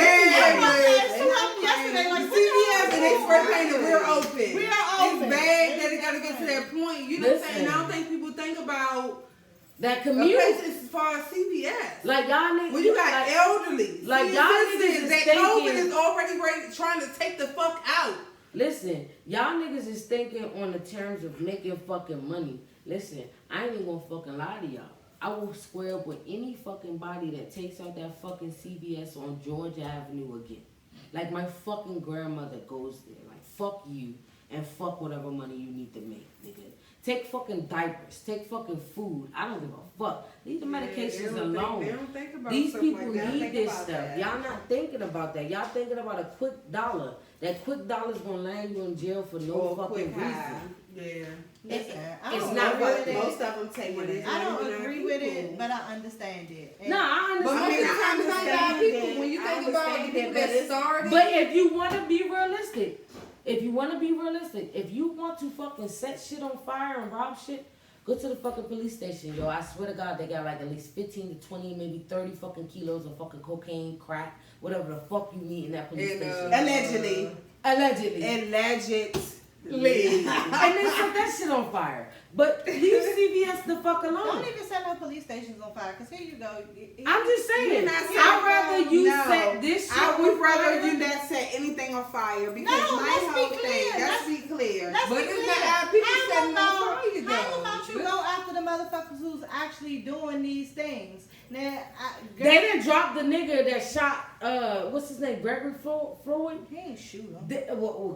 yesterday, like,
CVS and they spray painted, we're open.
We are open.
It's bad that it gotta get to that point. You know what I'm saying? I don't think people think about
that
a
community
place as far as CVS.
Like y'all niggas.
When you got elderly.
Like y'all niggas is
that
thinking,
COVID is already trying to take the fuck out.
Listen, y'all niggas is thinking on the terms of making fucking money. Listen, I ain't even gonna fucking lie to y'all. I will square up with any fucking body that takes out that fucking CVS on Georgia Avenue again. Like my fucking grandmother goes there. Like fuck you and fuck whatever money you need to make, nigga. Take fucking diapers. Take fucking food. I don't give a fuck. Leave the medications alone.
They don't think about
These
stuff
people
like that.
need this stuff. Y'all not thinking about that. Y'all thinking about a quick dollar. That quick dollar's gonna land you in jail for no fucking reason.
Yeah.
Listen, I
It's
don't
not
agree
worth
with
Most
it.
of them take it.
I don't agree with it, but I understand it. And
No, I
But
understand.
most of the time, it's not about people. When you
I
think about the
understand
people
it,
that
but
started.
But if you want to be realistic, if you want to fucking set shit on fire and rob shit, go to the fucking police station, yo. I swear to God, they got like at least 15 to 20, maybe 30 fucking kilos of fucking cocaine, crack, whatever the fuck you need in that police station.
Allegedly.
Allegedly.
And
then set that shit on fire. But leave CVS the fuck alone.
don't even set no police stations on fire, because here you go.
I'm just saying.
You're not saying-
I'd rather you
No.
set this shit
I
on
would rather
fire.
you not set anything on fire because
No,
my
let's be
whole
clear.
thing. Let's be clear.
Let's
But
be
it's
clear.
not our people
How
setting on
about-
fire, though.
How about you go after the motherfuckers who's actually doing these things? Now,
They didn't drop the nigga that shot, what's his name, Gregory Floyd?
he ain't shoot him.
They,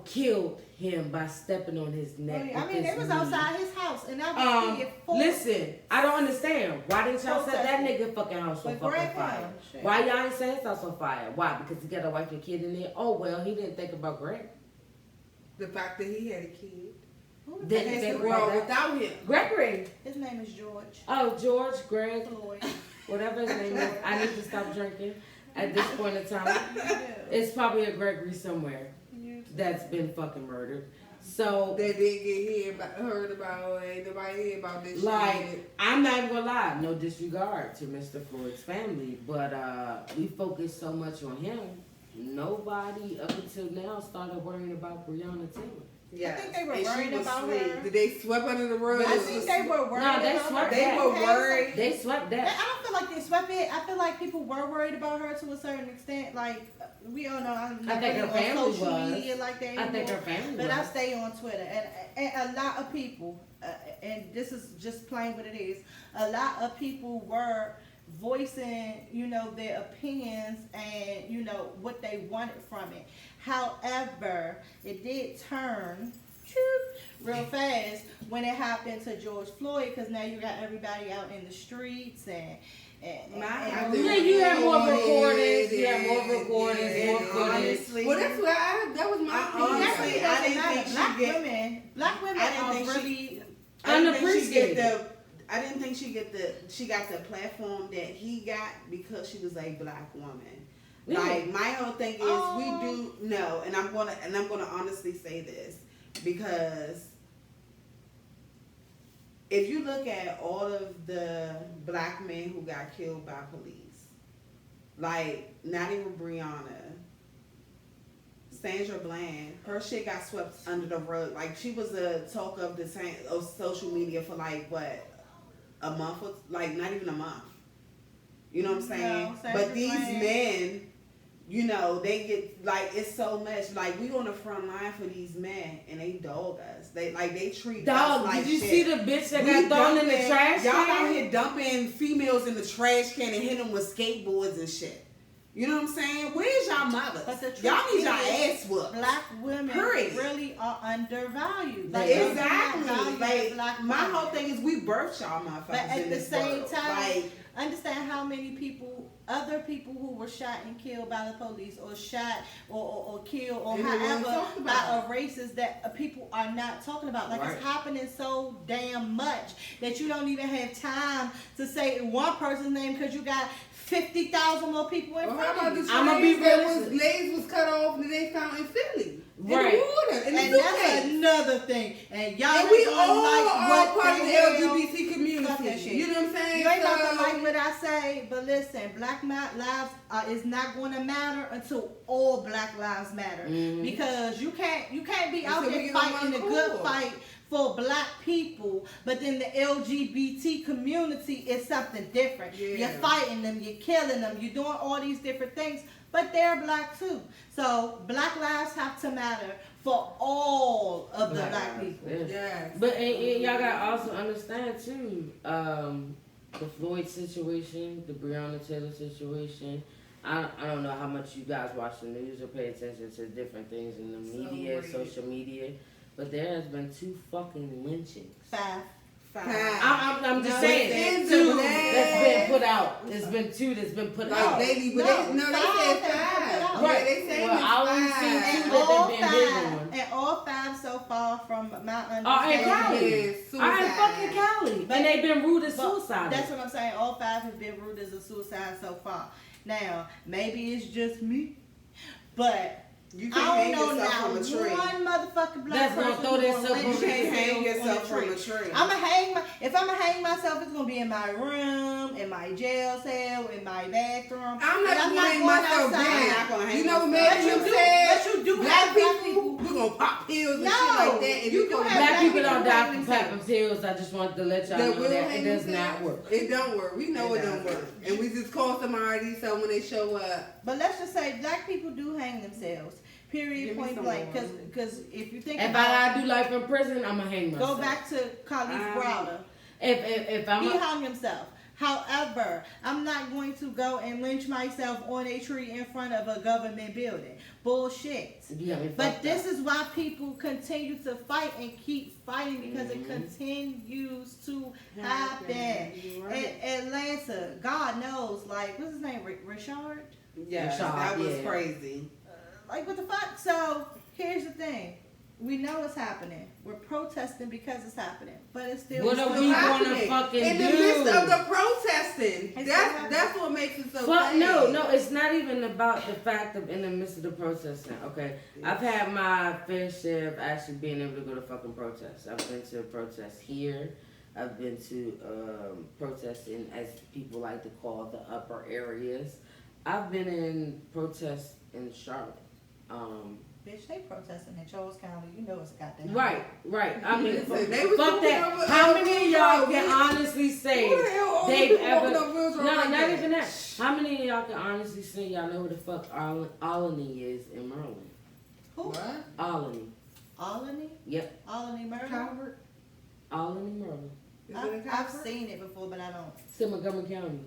killed him by stepping on his neck.
I mean,
with
they
his
was
knee.
outside his house, and I was being forced.
Listen, I don't understand. Why didn't y'all set that
Protesting.
nigga fucking house on
But
fucking
Greg
fire?
him, shit.
Why y'all ain't set his house on fire? Why? Because he got a wife and kid in there? Oh, well, he didn't think about Greg.
The fact that he had a kid.
Who the
Didn't
fuck is
think
Greg?
about
Well, without him.
Gregory.
His name is George
Oh, George, Greg,
Floyd.
whatever his name is. I need to stop drinking at this point in time.
Yeah.
It's probably a Gregory somewhere
You-
that's been fucking murdered. So,
That didn't get heard about. Ain't nobody hear about this
like,
shit.
I'm not even gonna lie, no disregard to Mr. Floyd's family, but we focused so much on him, nobody up until now started worrying about Breonna Taylor.
Yes.
I think they were
And she
worried
was
about
sweet.
her.
Did they sweep under the rug?
I think they were worried
No, they
about
swept
her.
that.
They were worried.
They swept
I
that.
don't feel like they swept it. I feel like people were worried about her to a certain extent. Like, we all know I'm not
I think
really
her family
on social
was.
media like that
I
anymore.
think her family
But I
was.
stay on Twitter, and a lot of people, and this is just plain what it is. A lot of people were voicing, their opinions and what they wanted from it. However, it did turn real fast when it happened to George Floyd, because now you got everybody out in the streets and
Yeah, you have more recordings. You have more recordings, more footage.
Honestly,
Well, that's what that was my opinion.
honestly,
It doesn't
I didn't
matter.
think she
Black women
I didn't
are
think she-
really.
I didn't think she
Unappreciated.
she got the platform that he got because she was a black woman.
Yeah.
Like my whole thing is
Oh.
we do know, and I'm gonna honestly say this because if you look at all of the black men who got killed by police, like not even Breonna, Sandra Bland, her shit got swept under the rug. Like she was the talk of of social media for like what, a month, or like not even a month. You know what I'm saying?
No, Sandra
But these
Bland.
men, they get like it's so much. Like we on the front line for these men, and they dog us. They treat
Dog,
us like
did you
shit.
see the bitch that
We
got thrown in the
dumping-
trash
Y'all
can?
out here dumping females in the trash can and hitting them with skateboards and shit. You know what I'm saying? Where's y'all mothers?
But the truth
Y'all need y'all
is,
ass whooped.
Black women
Period.
really are undervalued.
Exactly.
they're not valued as
Like
black
my
women.
whole thing is we birthed y'all motherfuckers
But at
in
the
this
same
world.
time,
Like
understand how many other people who were shot and killed by the police, or shot or killed, or
And they weren't
however
talked
by
about.
a racist that people are not talking about. Like
Right.
it's happening so damn much that you don't even have time to say one person's name because you got 50,000 more people in
Well,
front
how
of
about
you.
the
I'ma be
slaves that was
realistic.
legs was cut off and they found in Philly?
Right.
In the water, in the
And that's
suitcase.
another thing. And y'all
And
ain't
we
gonna
all
like
are
what
part of the
hell-
LGBT
Fuck that
community.
shit.
You know what I'm saying?
You ain't
So-
about to like what I say, but listen, black lives is not going to matter until all black lives matter.
Mhm.
Because you can't be out
Until we
there
get on
fighting the
one
good
accord.
fight for black people, but then the LGBT community is something different.
Yeah.
You're fighting them, you're killing them, you're doing all these different things, but they're black too. So black lives have to matter for all of the black
lives,
people.
yeah.
Yes.
But and y'all gotta also understand too, the Floyd situation, the Breonna Taylor situation. I don't know how much you guys watch the news or pay attention to different things in the media, social media, but there has been 2 fucking lynchings.
5.
I'm just saying, 2 that's been put out. There's been 2 that's been put out.
Lately, but they said 5.
Right.
They said
well, I only seen 2 that they've been big on.
And all 5 so far, from my understanding.
Oh, and Cali. I ain't fucking Cali. And they've been rude as suicide.
That's what I'm saying. All 5 have been rude as a suicide so far. Now, maybe it's just me, but
you
I
can't
don't
hang
know
yourself
now
from a tree.
One motherfucking
That's
black
gonna
person
throw
who's
themselves
gonna
on
You
lynch
can't hang
themselves
yourself
on
from
a
a
tree.
tree.
If I'm gonna hang myself, it's gonna be in my room, in my jail cell, in my bathroom.
I'm not gonna hang myself down. You know what
But
you said?
But you do
Black
have
people, we're gonna pop pills and shit like that. And
you do have
Black people don't die
people
from popping pills. I just wanted to let y'all know that it does not work.
It don't work. We know it don't work. And we just call somebody so when they show up.
But let's just say black people do hang themselves. Period, point blank. Because if you think
if
about
I gotta do life in prison, I'ma hang myself.
go back to Khalif Browder.
If I'm
he hung himself. However, I'm not going to go and lynch myself on a tree in front of a government building. Bullshit. But this is why people continue to fight and keep fighting because it continues to happen.
Right.
Atlanta, God knows, like, what's his name? Richard?
Yeah, that was crazy.
Like, what the fuck? So, here's the thing. We know it's happening. We're protesting because it's happening. But it's still
what are we gonna fucking do?
In the midst of the protesting. That's what makes it so bad.
No, it's not even about the fact of in the midst of the protesting, okay? I've had my fair share of actually being able to go to fucking protests. I've been to protests here. I've been to protesting, as people like to call the upper areas. I've been in protests in Charlotte.
Bitch, they protesting in Charles County. You know it's a goddamn.
Right. I mean,
Listen,
fuck that. How many of y'all can honestly say they've ever? No, not even that. How many of y'all can honestly say y'all know where the fuck Alany is in Maryland?
Who?
What?
Alany.
Alany?
Yep.
Alany, Maryland?
Calvert?
Alany, Maryland.
I've seen it before, but I don't.
It's in Montgomery County.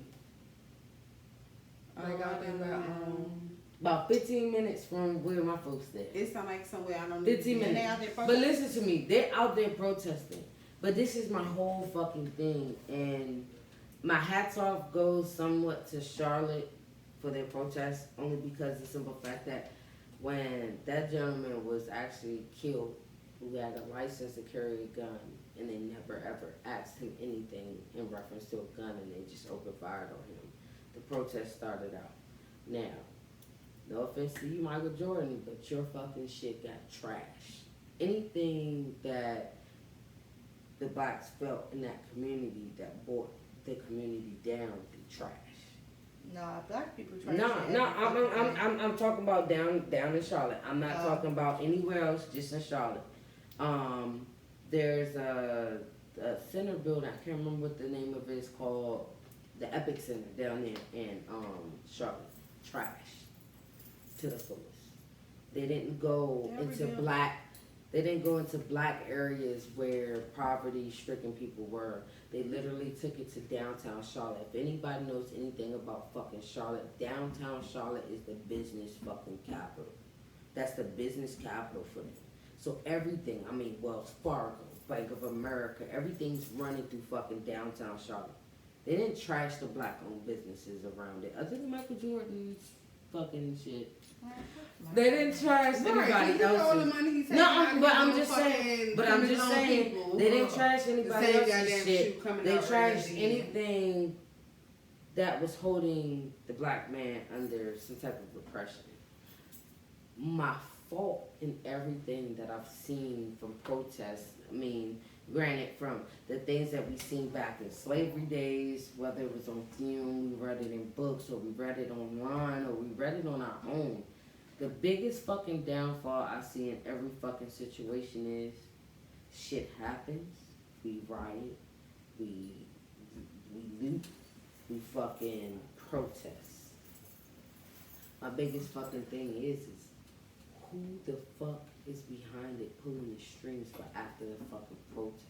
Like out there
About 15 minutes from where my folks live.
It sounds like somewhere I don't know.
15 minutes. But listen to me, they're out there protesting. But this is my whole fucking thing. And my hats off goes somewhat to Charlotte for their protest, only because the simple fact that when that gentleman was actually killed, who had a license to carry a gun, and they never ever asked him anything in reference to a gun, and they just opened fire on him. The protest started out. Now, no offense to you, Michael Jordan, but your fucking shit got trashed. Anything that the blacks felt in that community that brought the community down, they trash.
Nah, black people trash.
I'm talking about down in Charlotte. I'm not talking about anywhere else, just in Charlotte. There's a center building, I can't remember what the name of it is called, the Epic Center down there in Charlotte. Trash to the fullest. They didn't go into black areas where poverty stricken people were. They literally took it to downtown Charlotte. If anybody knows anything about fucking Charlotte, downtown Charlotte is the business fucking capital. That's the business capital for them. So everything, Wells Fargo, Bank of America, everything's running through fucking downtown Charlotte. They didn't trash the black-owned businesses around it, other than Michael Jordan's fucking shit. They didn't trash anybody else's. No, but I'm just saying. They didn't trash anybody else's shit. They trashed anything that was holding the black man under some type of repression. My fault in everything that I've seen from protests. Granted, from the things that we seen back in slavery days, whether it was on film, we read it in books, or we read it online, or we read it on our own. The biggest fucking downfall I see in every fucking situation is shit happens, we riot, we loot, we fucking protest. My biggest fucking thing is who the fuck is behind it pulling the strings for after the fucking protest?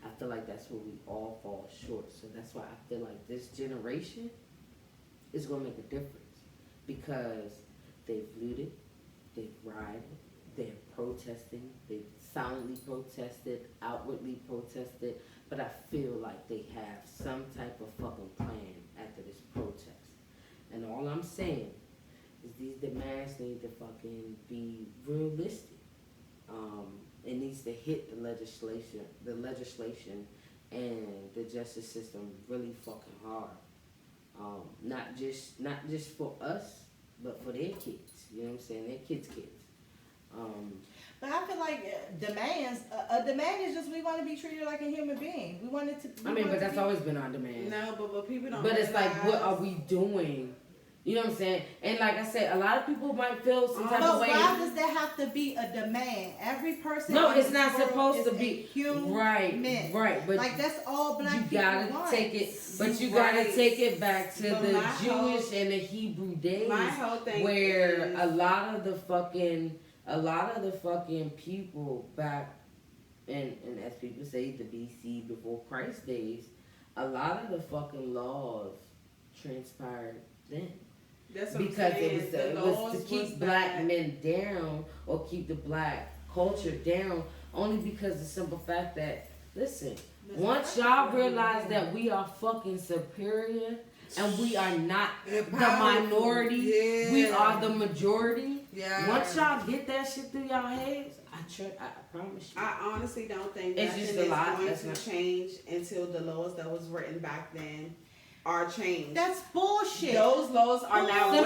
I feel like that's where we all fall short. So that's why I feel like this generation is going to make a difference because they've looted, they've rioted, they're protesting, they've silently protested, outwardly protested, but I feel like they have some type of fucking plan after this protest. And all I'm saying is these demands need to fucking be realistic. It needs to hit the legislation and the justice system really fucking hard. Not just for us, but for their kids. You know what I'm saying? Their kids.
But I feel like demands. A demand is just we want to be treated like a human being. We want it to.
But that's always been our demand.
No, but people don't.
But it's like, what are we doing? You know what I'm saying? And like I said, a lot of people might feel some type of way.
But why does there have to be a demand? Every person.
No, it's not supposed to be
human.
Right. But
like that's all black people want.
Take it. But you gotta take it back to the Jewish and the Hebrew days,
my whole thing
where a lot of the fucking people back, and as people say, the BC before Christ days, a lot of the fucking laws transpired then.
That's what
because
I'm saying.
it was to keep black men down or keep the black culture down, only because the simple fact that, listen, once y'all realize that we are fucking superior and we are not the minority, we are the majority. Yeah. Once y'all get that shit through y'all heads, I promise you.
I honestly don't think
it's
nothing
just
is going to change until the laws that was written back then are changed.
That's bullshit.
Those laws are now
New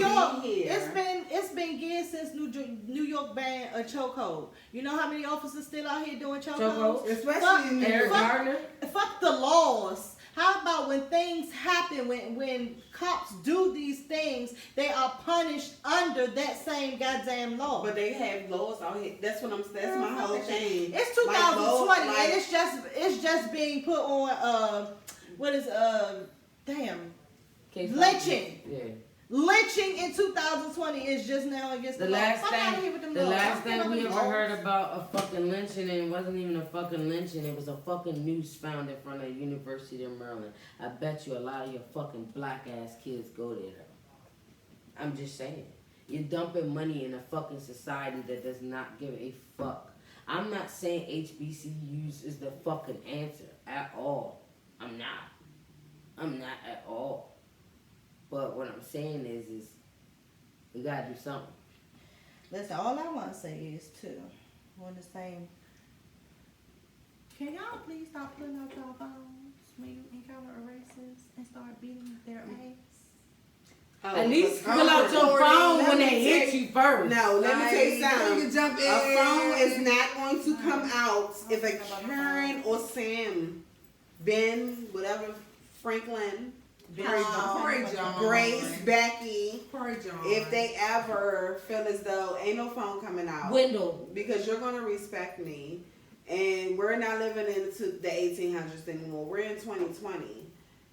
York.
It's been years since New York banned a chokehold. You know how many officers still out here doing chokeholds?
Especially in Eric
Garner. Fuck the laws. How about when things happen, when cops do these things, they are punished under that same goddamn law.
But they have laws out here. That's my whole thing.
It's 2020 and it's just being put on lynching.
Yeah.
Lynching in 2020 is just now against the law.
The last thing we ever heard about a fucking lynching, and it wasn't even a fucking lynching, it was a fucking noose found in front of the University of Maryland. I bet you a lot of your fucking black ass kids go there. I'm just saying. You're dumping money in a fucking society that does not give a fuck. I'm not saying HBCUs is the fucking answer at all. I'm not at all. But what I'm saying is we gotta do something.
Listen, all I want to say is on the same. Can y'all please stop putting out your phones when you encounter a racist and start beating their ass?
At least pull out your phone when they hit you first.
No, let me tell you something. A phone is not going to come out if a Karen or Sam, Ben, whatever, Franklin, Grace, Becky, if they ever feel as though ain't no phone coming out,
Wendell,
because you're gonna respect me, and we're not living into the 1800s anymore. We're in 2020,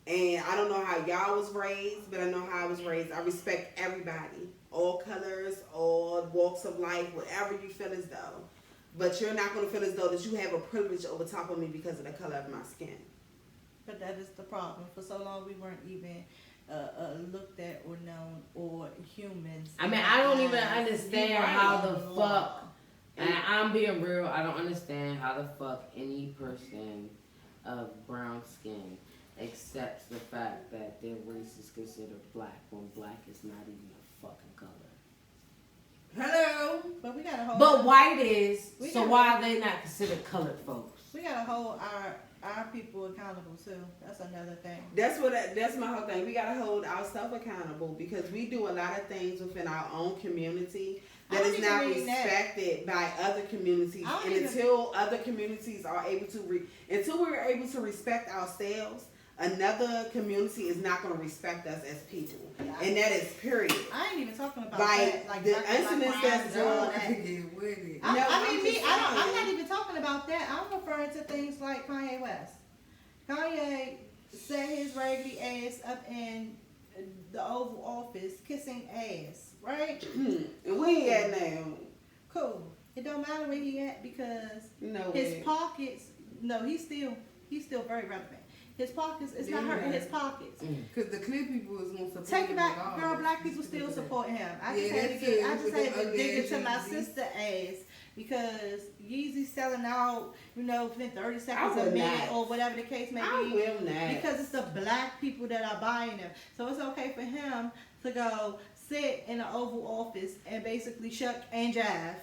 and I don't know how y'all was raised, but I know how I was raised. I respect everybody, all colors, all walks of life, whatever you feel as though. But you're not gonna feel as though that you have a privilege over top of me because of the color of my skin.
But that is the problem. For so long, we weren't even looked at or known or humans.
I mean, I don't even understand how the fuck, and I'm being real, I don't understand how the fuck any person of brown skin accepts the fact that their race is considered black when black is not even a fucking color.
Hello.
But we gotta hold.
But white is, so why are they not considered colored folks?
We gotta hold our people accountable too. That's another thing.
That's my whole thing. We gotta hold ourselves accountable because we do a lot of things within our own community that is not respected by other communities. And until other communities are able to until we're able to respect ourselves, another community is not going to respect us as people. Yeah, and that is period.
I ain't even talking about that. Like
the incidents that's doing.
I'm not even talking about that. I'm referring to things like Kanye West. Kanye set his raggedy ass up in the Oval Office kissing ass, right?
And we ain't at now.
Cool. It don't matter where he at because
No
his
way.
pockets. No, he's still very relevant. His pockets. It's not hurting his pockets.
Because the clear people is going to support
Take it
him
back,
regardless.
girl. Black people still support him. I just
Yeah,
had to
that's
get.
it.
I just
With
had
them
to
ugly
dig
ass
into my
Yeezys.
sister ass because Yeezy's selling out. Within 30
I
seconds
will
a minute
not.
or whatever the case may
I
be.
will not.
Because it's the black people that are buying them. So it's okay for him to go sit in the Oval Office and basically shuck and jive.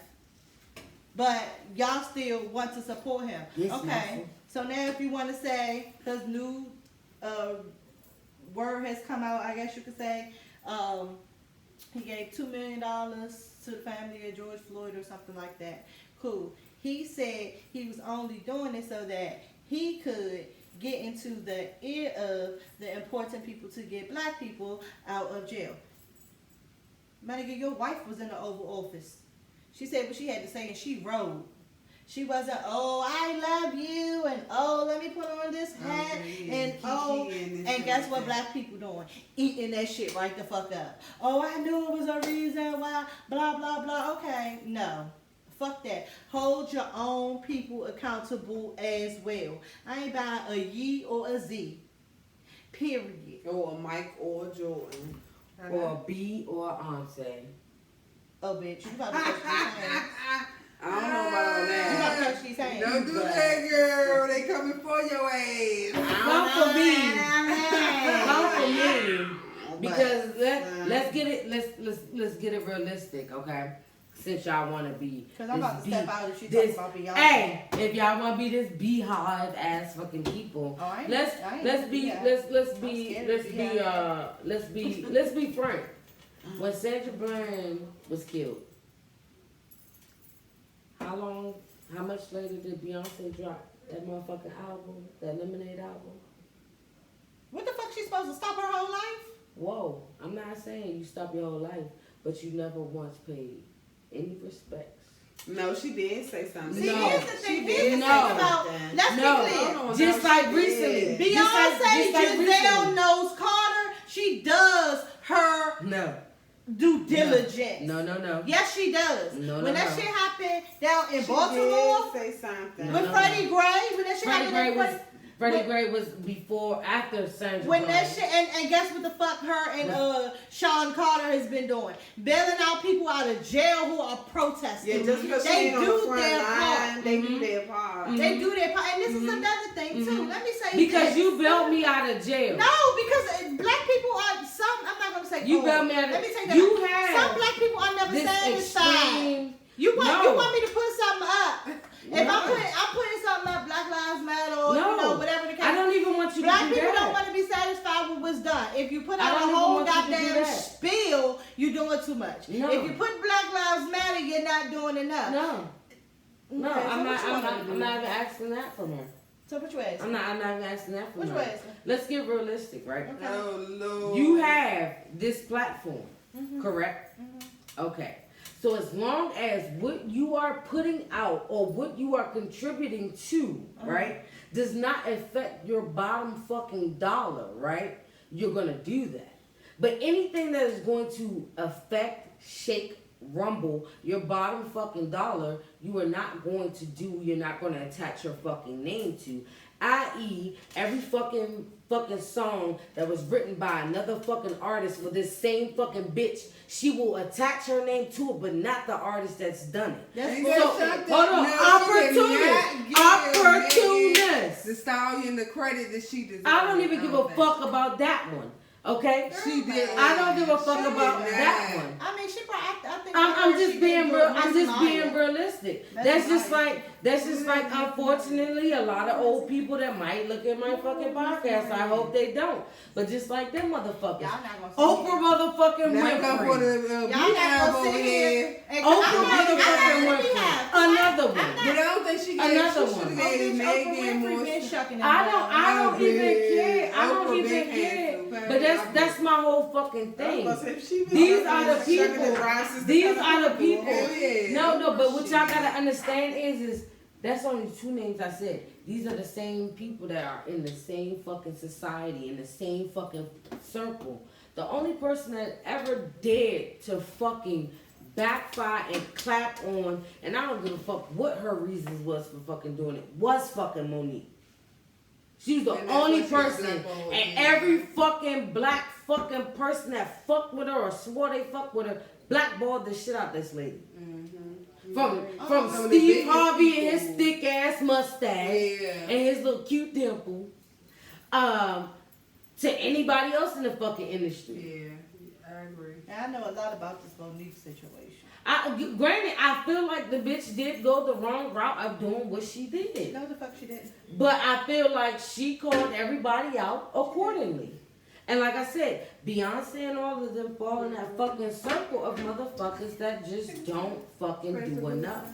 But y'all still want to support him.
Yes,
Okay.
Master.
So now if you want to say, because new word has come out, I guess you could say, he gave $2 million to the family of George Floyd or something like that. Cool. He said he was only doing it so that he could get into the ear of the important people to get black people out of jail. My nigga, your wife was in the Oval Office. She said what she had to say and she rode. She wasn't, oh, I love you, and oh, let me put on this hat, and oh, and guess what black people doing? Eating that shit right the fuck up. Oh, I knew it was a reason why, blah, blah, blah. Okay, no. Fuck that. Hold your own people accountable as well. I ain't buying a Ye or a Z. Period.
Or a Mike or a Jordan.
Or a B or a Ante.
Oh, bitch. You about to catch these hands.
I don't know about all
You
that.
about to catch these hands.
Don't do that, girl. They coming for your ass.
Come for me. Come for me. Because let's get it realistic, okay? Since y'all want to be,
Because I'm about to step out if she
this,
talks about Beyonce.
hey, if y'all want to be this beehive ass fucking people,
Oh, I ain't-
let's
I ain't
let's be
beehive.
let's
I'm scared of
let's be frank. When Sandra Bland was killed, how much later did Beyonce drop that motherfucking album, that Lemonade album?
What the fuck she supposed to stop her whole life?
Whoa, I'm not saying you stop your whole life, but you never once paid any respects.
No, she did say something.
See,
No.
here's the thing.
She
Here's the
did
thing
No.
about. Let's
No.
be clear.
No,
Just
she
like
did.
recently.
Beyonce,
Just like
Giselle
recently.
knows Carter. She does her
No.
due diligence.
No.
Yes, she does.
No,
when
no,
that
no.
shit happened down in
She
Baltimore
did say something.
with
No.
Freddie Gray, when that shit
Freddie
happened,
Gray was before, after Sandra
when
Bland.
that shit, and guess what the fuck her and Sean Carter has been doing? Bailing out people out of jail who are protesting.
Yeah, just because she
they
ain't on the
do
front
their
line,
part.
they do their part.
They do their part. And this is another thing too. Let me say
Because
this.
you bailed me out of jail.
No, because black people are some. I'm not gonna say
You
all.
bailed me out of
Let me take that.
You
back.
have
Some black people are never
this
satisfied.
extreme.
You want
No.
me to put something up? If
No.
I'm putting something up, Black Lives Matter, or
No.
whatever the case.
I don't even want you
Black
to do
people
that.
don't want to be satisfied with what's done. If you put
I
out
don't
a
even
whole
want you to do
goddamn
that.
spiel, you're doing too much.
No.
If you put Black Lives Matter, you're not doing enough.
No. No,
Okay, so
I'm
what
not.
you want me to
I'm
do?
not even asking that from her.
So what you asking?
I'm not even asking that from
What you
her.
asking?
Let's get realistic, right?
Okay.
Oh, Lord.
You have this platform,
Mm-hmm.
correct? Okay. So as long as what you are putting out or what you are contributing to, right, does not affect your bottom fucking dollar, right, you're gonna do that. But anything that is going to affect, shake, rumble your bottom fucking dollar, you are not going to do, you're not going to attach your fucking name to. I.e., every fucking song that was written by another fucking artist for this same fucking bitch, she will attach her name to it, but not the artist that's done it.
That's
Ain't
bullshit.
that something?
Hold on, opportunist.
The stallion, the credit that she deserves.
I don't even give a
don't think.
fuck about that one. Okay?
She did.
I don't give a fuck
She
about
did
that one.
I mean, she probably. I think.
I'm just
she
being
did
real.
good
I'm just
Miss
being
Maya.
realistic.
That's
That's just like unfortunately a lot of old people that might look at my fucking podcast. I hope they don't. But just like them motherfuckers.
Y'all not gonna sit
Oprah motherfucking
Now come for
Winfrey.
the
Y'all not
beehive
gonna
over
sit
here.
here. And
Oprah
I'm not
motherfucking
gonna be
Winfrey.
happy.
Another one.
But I don't think she gave.
Another
She
one.
should have gave Megan more.
I don't even care. I don't
Oprah
even
been
care.
canceled.
But that's my whole fucking thing. These
These
are the people. These are the people.
Hell yeah.
No, but what y'all gotta understand is that's only two names I said. These are the same people that are in the same fucking society, in the same fucking circle. The only person that ever dared to fucking backfire and clap on, and I don't give a fuck what her reasons was for fucking doing it, was fucking Monique. She was the only person, and every fucking black fucking person that fucked with her or swore they fucked with her blackballed the shit out this lady. From Steve Harvey and his thick ass mustache and his little cute dimple, to anybody else in the fucking industry.
Yeah, I agree.
I know a lot about this Monique situation.
Granted, I feel like the bitch did go the wrong route of doing what she did.
No, the fuck she didn't.
But I feel like she called everybody out accordingly. And like I said, Beyonce and all of them fall in that fucking circle of motherfuckers that just don't fucking do enough.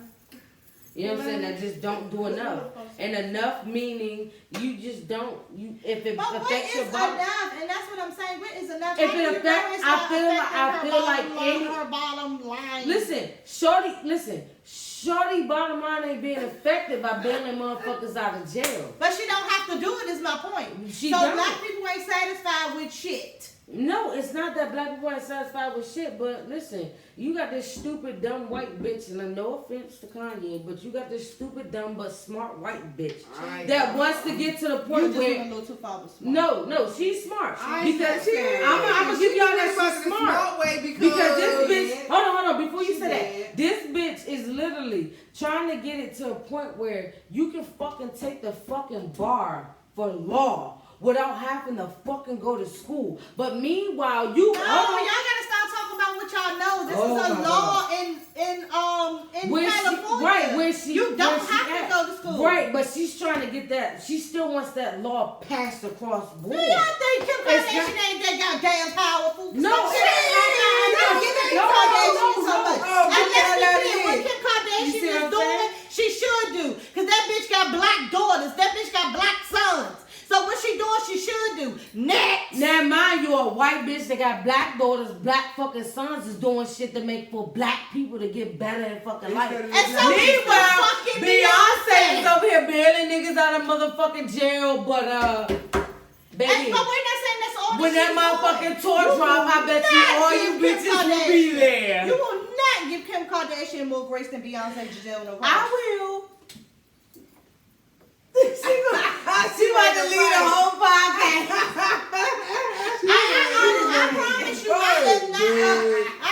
You know what I'm saying? That just don't do enough. And enough meaning you just don't. If it affects your body.
Enough? And that's what I'm saying. What is enough?
If it affects, I feel like
her bottom line.
Listen, Shorty bottom line ain't being affected by bailing motherfuckers out of jail.
But she don't have to do it, is my point. Black people ain't satisfied with shit.
No, it's not that black people ain't satisfied with shit, but listen, you got this stupid, dumb white bitch, and no offense to Kanye, but you got this stupid, dumb, but smart white bitch that wants to get to the point where...
a little too far with smart.
No, she's smart.
I'm
gonna give y'all that she's smart. Because this bitch... Hold on, before you say that. This bitch is literally trying to get it to a point where you can fucking take the fucking bar for law without having to fucking go to school. But meanwhile, y'all
gotta stop talking about what y'all know. This is a law in California. You don't have to go to school.
Right, but she's trying to get that. She still wants that law passed across the board.
Do y'all think Kim Kardashian ain't that goddamn powerful?
No,
what Kim Kardashian is doing, she should do. Because that bitch got black daughters. That bitch got black sons. So what she doing, she should do. Next.
Now, mind you, a white bitch that got black daughters, black fucking sons is doing shit to make for black people to get better in fucking life.
And so
meanwhile, Beyonce is over here bailing niggas out of motherfucking jail, but baby.
But we're not saying that's all.
When that motherfucking tour drop, I bet you all you bitches will be there.
You will not give Kim Kardashian more grace than Beyonce, Giselle, no.
I will. She about to leave the whole podcast.
I promise you, I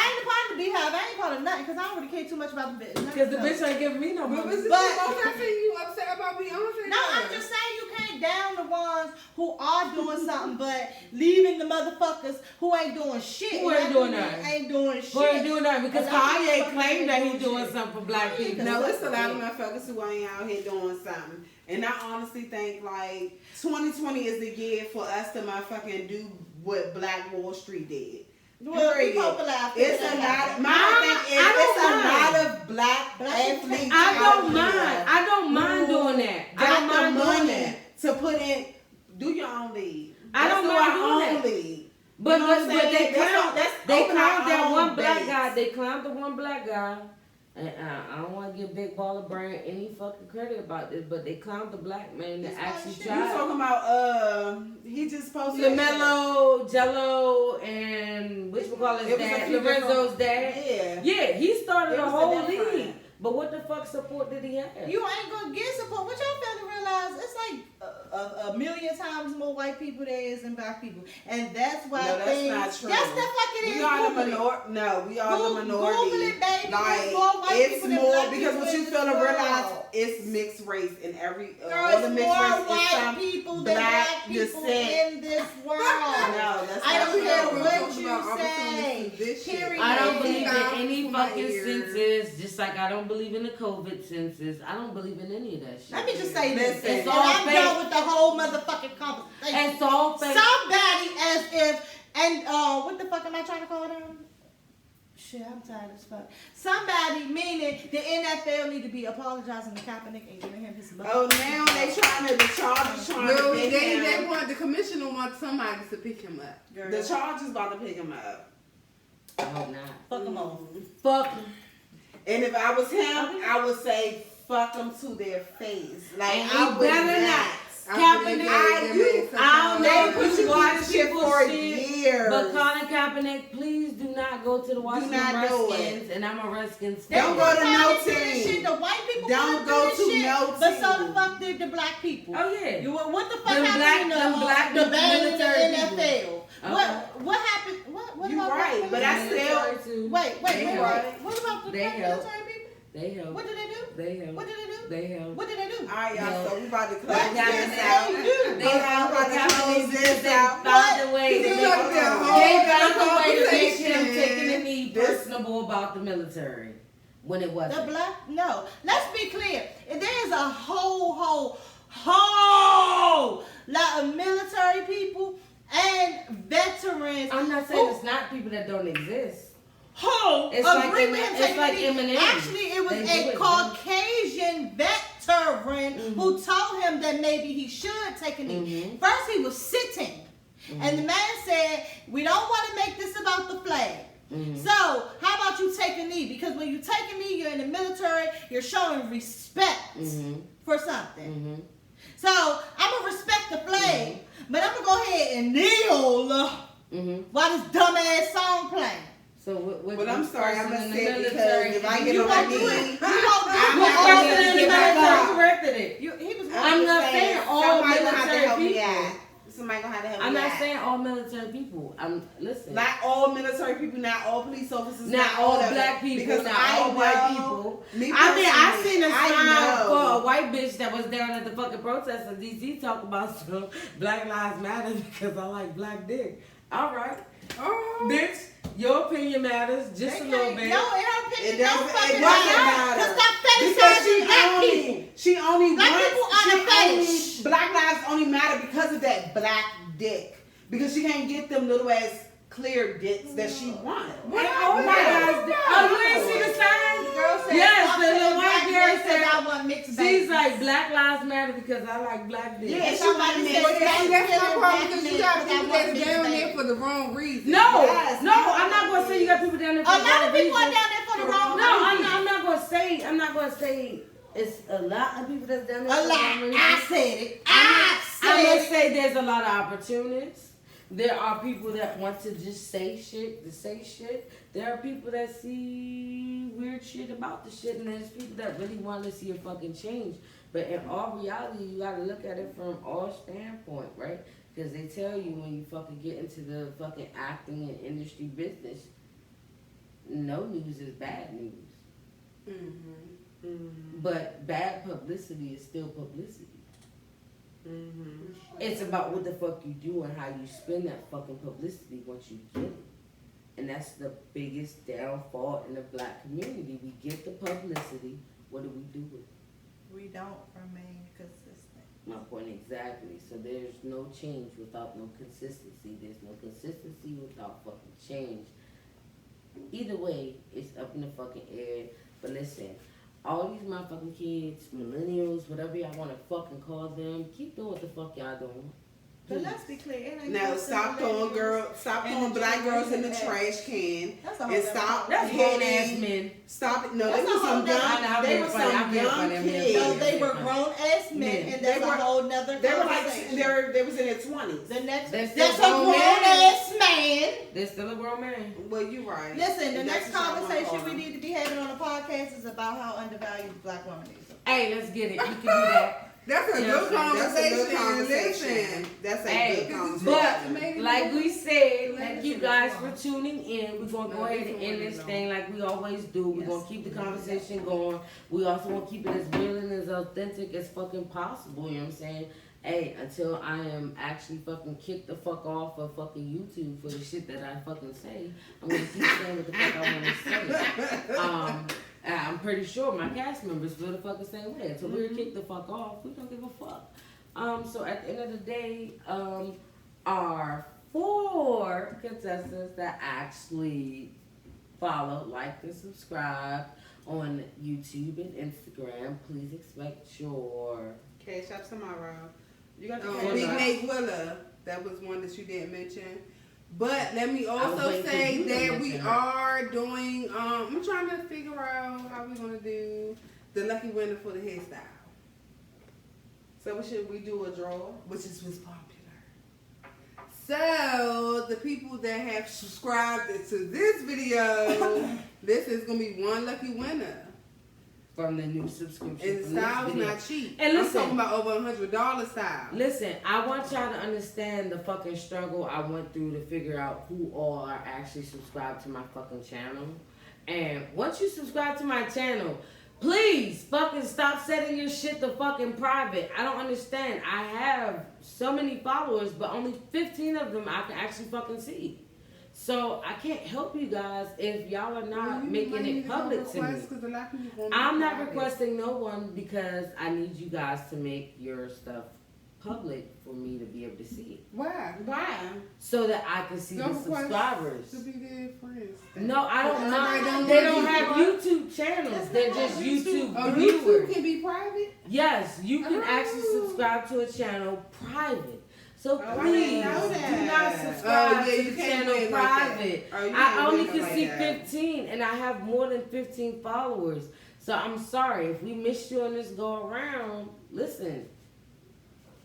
ain't a part of the Beehive. I ain't part of nothing because I don't really care too much about the bitch.
Because the bitch ain't giving me no money.
But I'm saying you upset about Beyonce.
No, I'm just saying you can't down the ones who are doing something but leaving the motherfuckers who ain't doing shit.
Who ain't doing nothing?
Ain't doing shit.
Who ain't doing nothing? Because Kanye claimed that he's doing something for black people.
No, it's a lot of motherfuckers who ain't out here doing something. And I honestly think like 2020 is the year for us to motherfucking do what Black Wall Street did.
Well,
it's a lot. It's a lot of black athletes.
I don't mind doing that.
Got the money to put in. Do your own league.
I don't mind doing that.
League.
But
you know
they clowned that one black
base.
guy. They clowned the one black guy. And I don't want to give Big Baller Brand any fucking credit about this, but they clowned the black man that actually tried.
You talking about he just posted
LaMelo, Jello, and which we call his dad, Lorenzo's dad. Yeah, he started a whole league. But what the fuck support did he have?
You ain't gonna get support. What y'all fail to realize? It's like a million times more white people there is than black people, and that's why.
No, that's not true.
Yes, the fuck it is.
We are the minority. No, we are the minority.
Google it, baby.
Like it's more because what you fail to realize, it's mixed race in every.
Girl,
the mixed
more
race
white people than black people in this world.
No, that's
I don't care
true.
what you say. Period.
I don't believe in any fucking census, just like I don't believe in the COVID census. I don't believe in any of that shit.
Let me just say this.
It's
all
all fake.
I'm done with the whole motherfucking conversation.
It's all fake.
Somebody as if, and what the fuck am I trying to call them? Shit, I'm tired as fuck. Somebody, meaning the NFL need to be apologizing to Kaepernick and giving him his money.
Oh, now they the Chargers trying to pick him.
They want, the commissioner wants somebody to pick him up.
Girl. The Chargers about to pick him up.
I hope not.
Fuck him on.
Fuck him.
And if I was him, I would say fuck them to their face. Like
and
I would
better not. Kaepernick,
They put you
watch
on shit
people
for
shit,
years.
but Colin Kaepernick, please do not go to the Washington Redskins, and I'm a Redskins fan.
Don't go to no
Shit,
team.
the white people
Don't
wanna
go
do this
to
shit,
no
but so
team.
the fuck did the black people.
Oh yeah.
What the fuck
Them
happened
black
in the ban in the
military
NFL?
people.
What happened? What
You
about
right,
black
but I
military?
still.
Wait.
They help.
What about the
They
black
help.
military people?
They help.
What did they do?
They help.
What did they do?
They help.
What did they do?
All right, y'all.
No.
So we about to close
Black
this
Kaepernick.
out.
They help.
about to close this out.
Found a way to
This
make
is gonna be a whole
they found a way to make
conversation.
him taking the knee
This-
personable about the military when it
The
wasn't.
black? No. Let's be clear. There's a whole lot of military people and veterans.
I'm not saying it's not people that don't exist. It's
agree
like
with him
it's
taking
like
the knee.
Eminem.
Actually, it was
They do
a
it,
Caucasian veteran who told him that maybe he should take a knee. First, he was sitting, and the man said, "We don't want to make this about the flag. So, how about you take a knee? Because when you take a knee, you're in the military. You're showing respect for something. So, I'm gonna respect the flag, but I'm gonna go ahead and kneel while this dumbass song playing."
So what
But I'm sorry, I'm
person in the
upset because
military-
if I
You
get on my
gonna
knee,
do it.
I'm
What
not
person
gonna
in the
get back
military
up.
corrected it?
He was
I'm not saying all
somebody gonna have to
military
help me
people.
out. Somebody gonna have to help
I'm
me
not
out.
saying all military people. Listen.
Not all military people, not all police officers,
Not all
of them.
black people,
Because
not
I
all white
know-
people.
Me
I mean, I
personally,
seen a
I
sign
know.
for a white bitch that was down at the fucking protest in DC talking about some Black Lives Matter because I like black dick. All right, bitch, your opinion matters just a little bit.
No, in her opinion,
It doesn't,
don't fucking
it doesn't
matter.
matter.
Cause stop
Because
fetishizing black people.
she only
Black
wants,
people are
she
the fetish.
only, black lives only matter because of that black dick. Because she can't get them little ass clear dicks that she wants.
What all my guys did? Oh, you ain't see the sign?
The girl said,
Yes,
"Stop
the
saying
little
black
white girl
man
said,
I want mixed
she's
babies."
like, Black Lives Matter because I like black dick.
Yeah,
And
she
somebody
wanted
said,
me-
See, that's my problem because you got
I
people
want
that's
mixed
down there
babies.
for the wrong reason.
No,
Yes,
no, I'm not gonna say you got people down there
A
for the
lot
wrong
of people are
reason.
down there for the wrong
No,
reason.
I'm not gonna say it's a lot of people that's down there.
A
for the wrong
lot.
reason.
I said it.
I'm
I
gonna
said
say there's a lot of opportunists. There are people that want to just say shit to say shit. There are people that see weird shit about the shit, and there's people that really want to see a fucking change. But in all reality, you gotta look at it from all standpoint, right? Because they tell you when you fucking get into the fucking acting and industry business, no news is bad news. But bad publicity is still publicity. It's about what the fuck you do and how you spend that fucking publicity once you get it. And that's the biggest downfall in the black community. We get the publicity. What do we do with it?
we don't remain consistent.
My point exactly. So there's no change without no consistency. There's no consistency without fucking change. Either way, it's up in the fucking air. But listen, all these motherfucking kids, millennials, whatever y'all want to fucking call them, keep doing what the fuck y'all doing.
But let's be clear. It ain't
Now
just
stop throwing
and
throwing
the
black girls in the
generation
trash can.
That's a whole
And
nother
stop
That's
hitting
grown ass men.
Stop it. No,
That's
they were
a whole
some
nother-
young. They were
I'm
some
being
young
funny, I'm being
kids.
No, they were grown ass men,
Men.
and that's
They were-
a whole nother
They were
conversation.
like they was in their 20s.
The next,
That's
that's a
still
grown
grown
ass man.
They're still a grown man.
Well, you right.
Listen, the
If
next
that's what y'all wanna
conversation
call
we
them.
need to be having on the podcast is about how undervalued black women is.
Hey, let's get it. We can do that.
That's a
Yeah,
good
That's a good
conversation.
conversation.
Listen.
That's a
Hey,
good conversation.
but like we said, thank you guys for tuning in. We're gonna go ahead and end this thing like we always do. We're gonna keep the conversation going. We also want to keep it as real and as authentic as fucking possible. You know what I'm saying? Hey, until I am actually fucking kicked the fuck off of fucking YouTube for the shit that I fucking say, I'm gonna keep saying what the fuck I want to say. And I'm pretty sure my cast members feel the fucking same way. Until we're kicked the fuck off, we don't give a fuck. So at the end of the day, our 4 contestants that actually follow, like, and subscribe on YouTube and Instagram, please expect your
Cash up tomorrow. You got the
Big
Willa.
Nate Willa. That was one that you didn't mention. But let me
was
also
waiting for
say
you to
that we
mention her.
are doing, I'm trying to figure out how we're going to do the lucky winner for the hairstyle.
So should we do a draw?
which is what's popular. So the people that have subscribed to this video, this is gonna be one lucky winner.
From the new subscription.
And the
from this
style's
video.
not cheap.
And
I'm
listen,
talking about over $100 style.
Listen, I want y'all to understand the fucking struggle I went through to figure out who all are actually subscribed to my fucking channel. And once you subscribe to my channel, please fucking stop setting your shit to fucking private. I don't understand. I have so many followers, but only 15 of them I can actually fucking see. So I can't help you guys if y'all are not making it public to me. I'm not requesting no one because I need you guys to make your stuff public for me to be able to see it.
Why?
Why?
So that I can see the subscribers.
To be their friends.
No, I don't
Everybody
know. They don't
do
have
YouTube.
YouTube channels. They're just YouTube
Oh,
viewers.
YouTube can be private?
Yes, you can actually
Oh.
subscribe to a channel private. So
Oh, I
please
didn't know
do
that.
not subscribe
Oh, yeah,
to
you
the
can't
channel
win like that.
private.
Oh, you
I
can't
only
win
can
like
see
that.
15 and I have more than 15 followers. So I'm sorry if we missed you on this go around. Listen,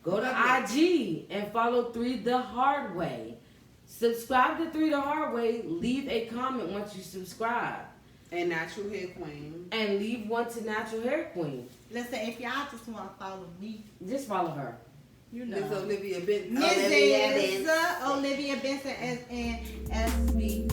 go to IG and follow 3 The Hard Way. Subscribe to 3 The Hard Way. Leave a comment once you subscribe.
And Natural Hair Queen.
And leave one to Natural Hair Queen.
Listen, if y'all just want to follow me,
Just follow her.
you know.
Miss Olivia Benton.
Mrs. Olivia Benson as me.